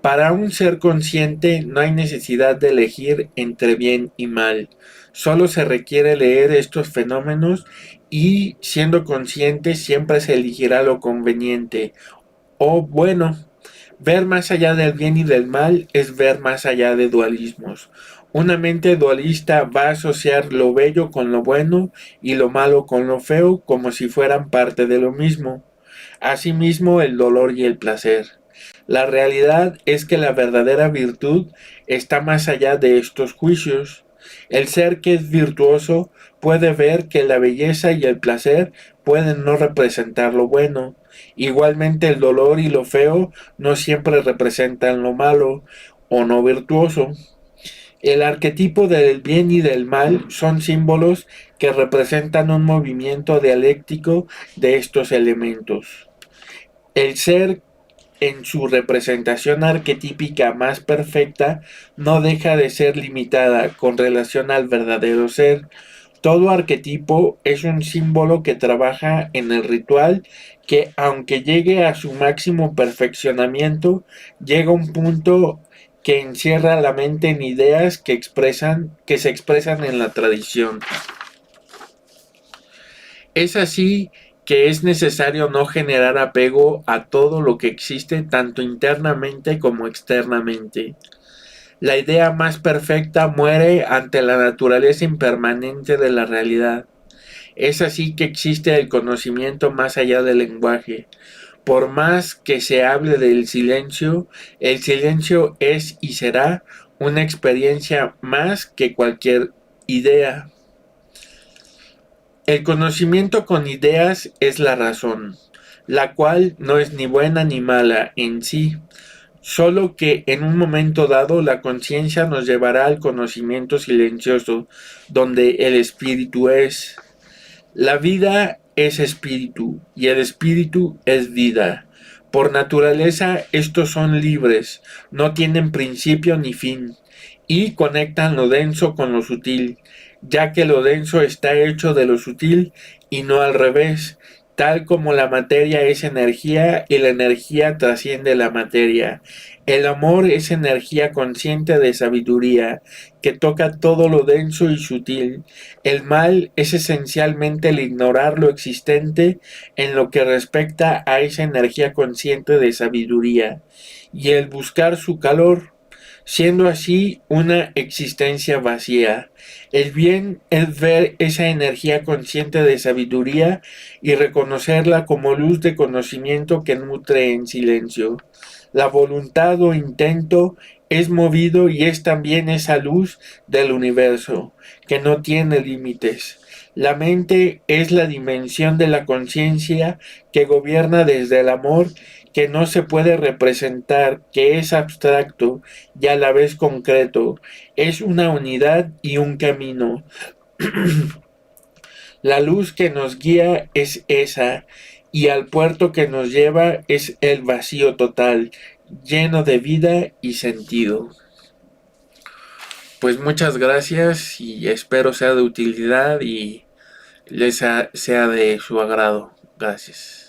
Para un ser consciente no hay necesidad de elegir entre bien y mal, solo se requiere leer estos fenómenos y, siendo consciente, siempre se elegirá lo conveniente o bueno. Ver más allá del bien y del mal es ver más allá de dualismos. Una mente dualista va a asociar lo bello con lo bueno y lo malo con lo feo como si fueran parte de lo mismo. Asimismo, el dolor y el placer. La realidad es que la verdadera virtud está más allá de estos juicios. El ser que es virtuoso puede ver que la belleza y el placer pueden no representar lo bueno. Igualmente el dolor y lo feo no siempre representan lo malo o no virtuoso. El arquetipo del bien y del mal son símbolos que representan un movimiento dialéctico de estos elementos. El ser en su representación arquetípica más perfecta no deja de ser limitada con relación al verdadero ser. Todo arquetipo es un símbolo que trabaja en el ritual que, aunque llegue a su máximo perfeccionamiento, llega a un punto que encierra la mente en ideas que se expresan en la tradición. Es así que es necesario no generar apego a todo lo que existe tanto internamente como externamente. La idea más perfecta muere ante la naturaleza impermanente de la realidad. Es así que existe el conocimiento más allá del lenguaje. Por más que se hable del silencio, el silencio es y será una experiencia más que cualquier idea. El conocimiento con ideas es la razón, la cual no es ni buena ni mala en sí, solo que en un momento dado la conciencia nos llevará al conocimiento silencioso, donde el espíritu es. La vida es espíritu y el espíritu es vida. Por naturaleza estos son libres, no tienen principio ni fin, y conectan lo denso con lo sutil, ya que lo denso está hecho de lo sutil y no al revés, tal como la materia es energía y la energía trasciende la materia. El amor es energía consciente de sabiduría, que toca todo lo denso y sutil. El mal es esencialmente el ignorar lo existente en lo que respecta a esa energía consciente de sabiduría, y el buscar su calor, siendo así una existencia vacía. El bien es ver esa energía consciente de sabiduría y reconocerla como luz de conocimiento que nutre en silencio. La voluntad o intento es movido y es también esa luz del universo, que no tiene límites. La mente es la dimensión de la conciencia que gobierna desde el amor, que no se puede representar, que es abstracto y a la vez concreto. Es una unidad y un camino. La luz que nos guía es esa, y al puerto que nos lleva es el vacío total, lleno de vida y sentido. Pues muchas gracias y espero sea de utilidad y sea de su agrado. Gracias.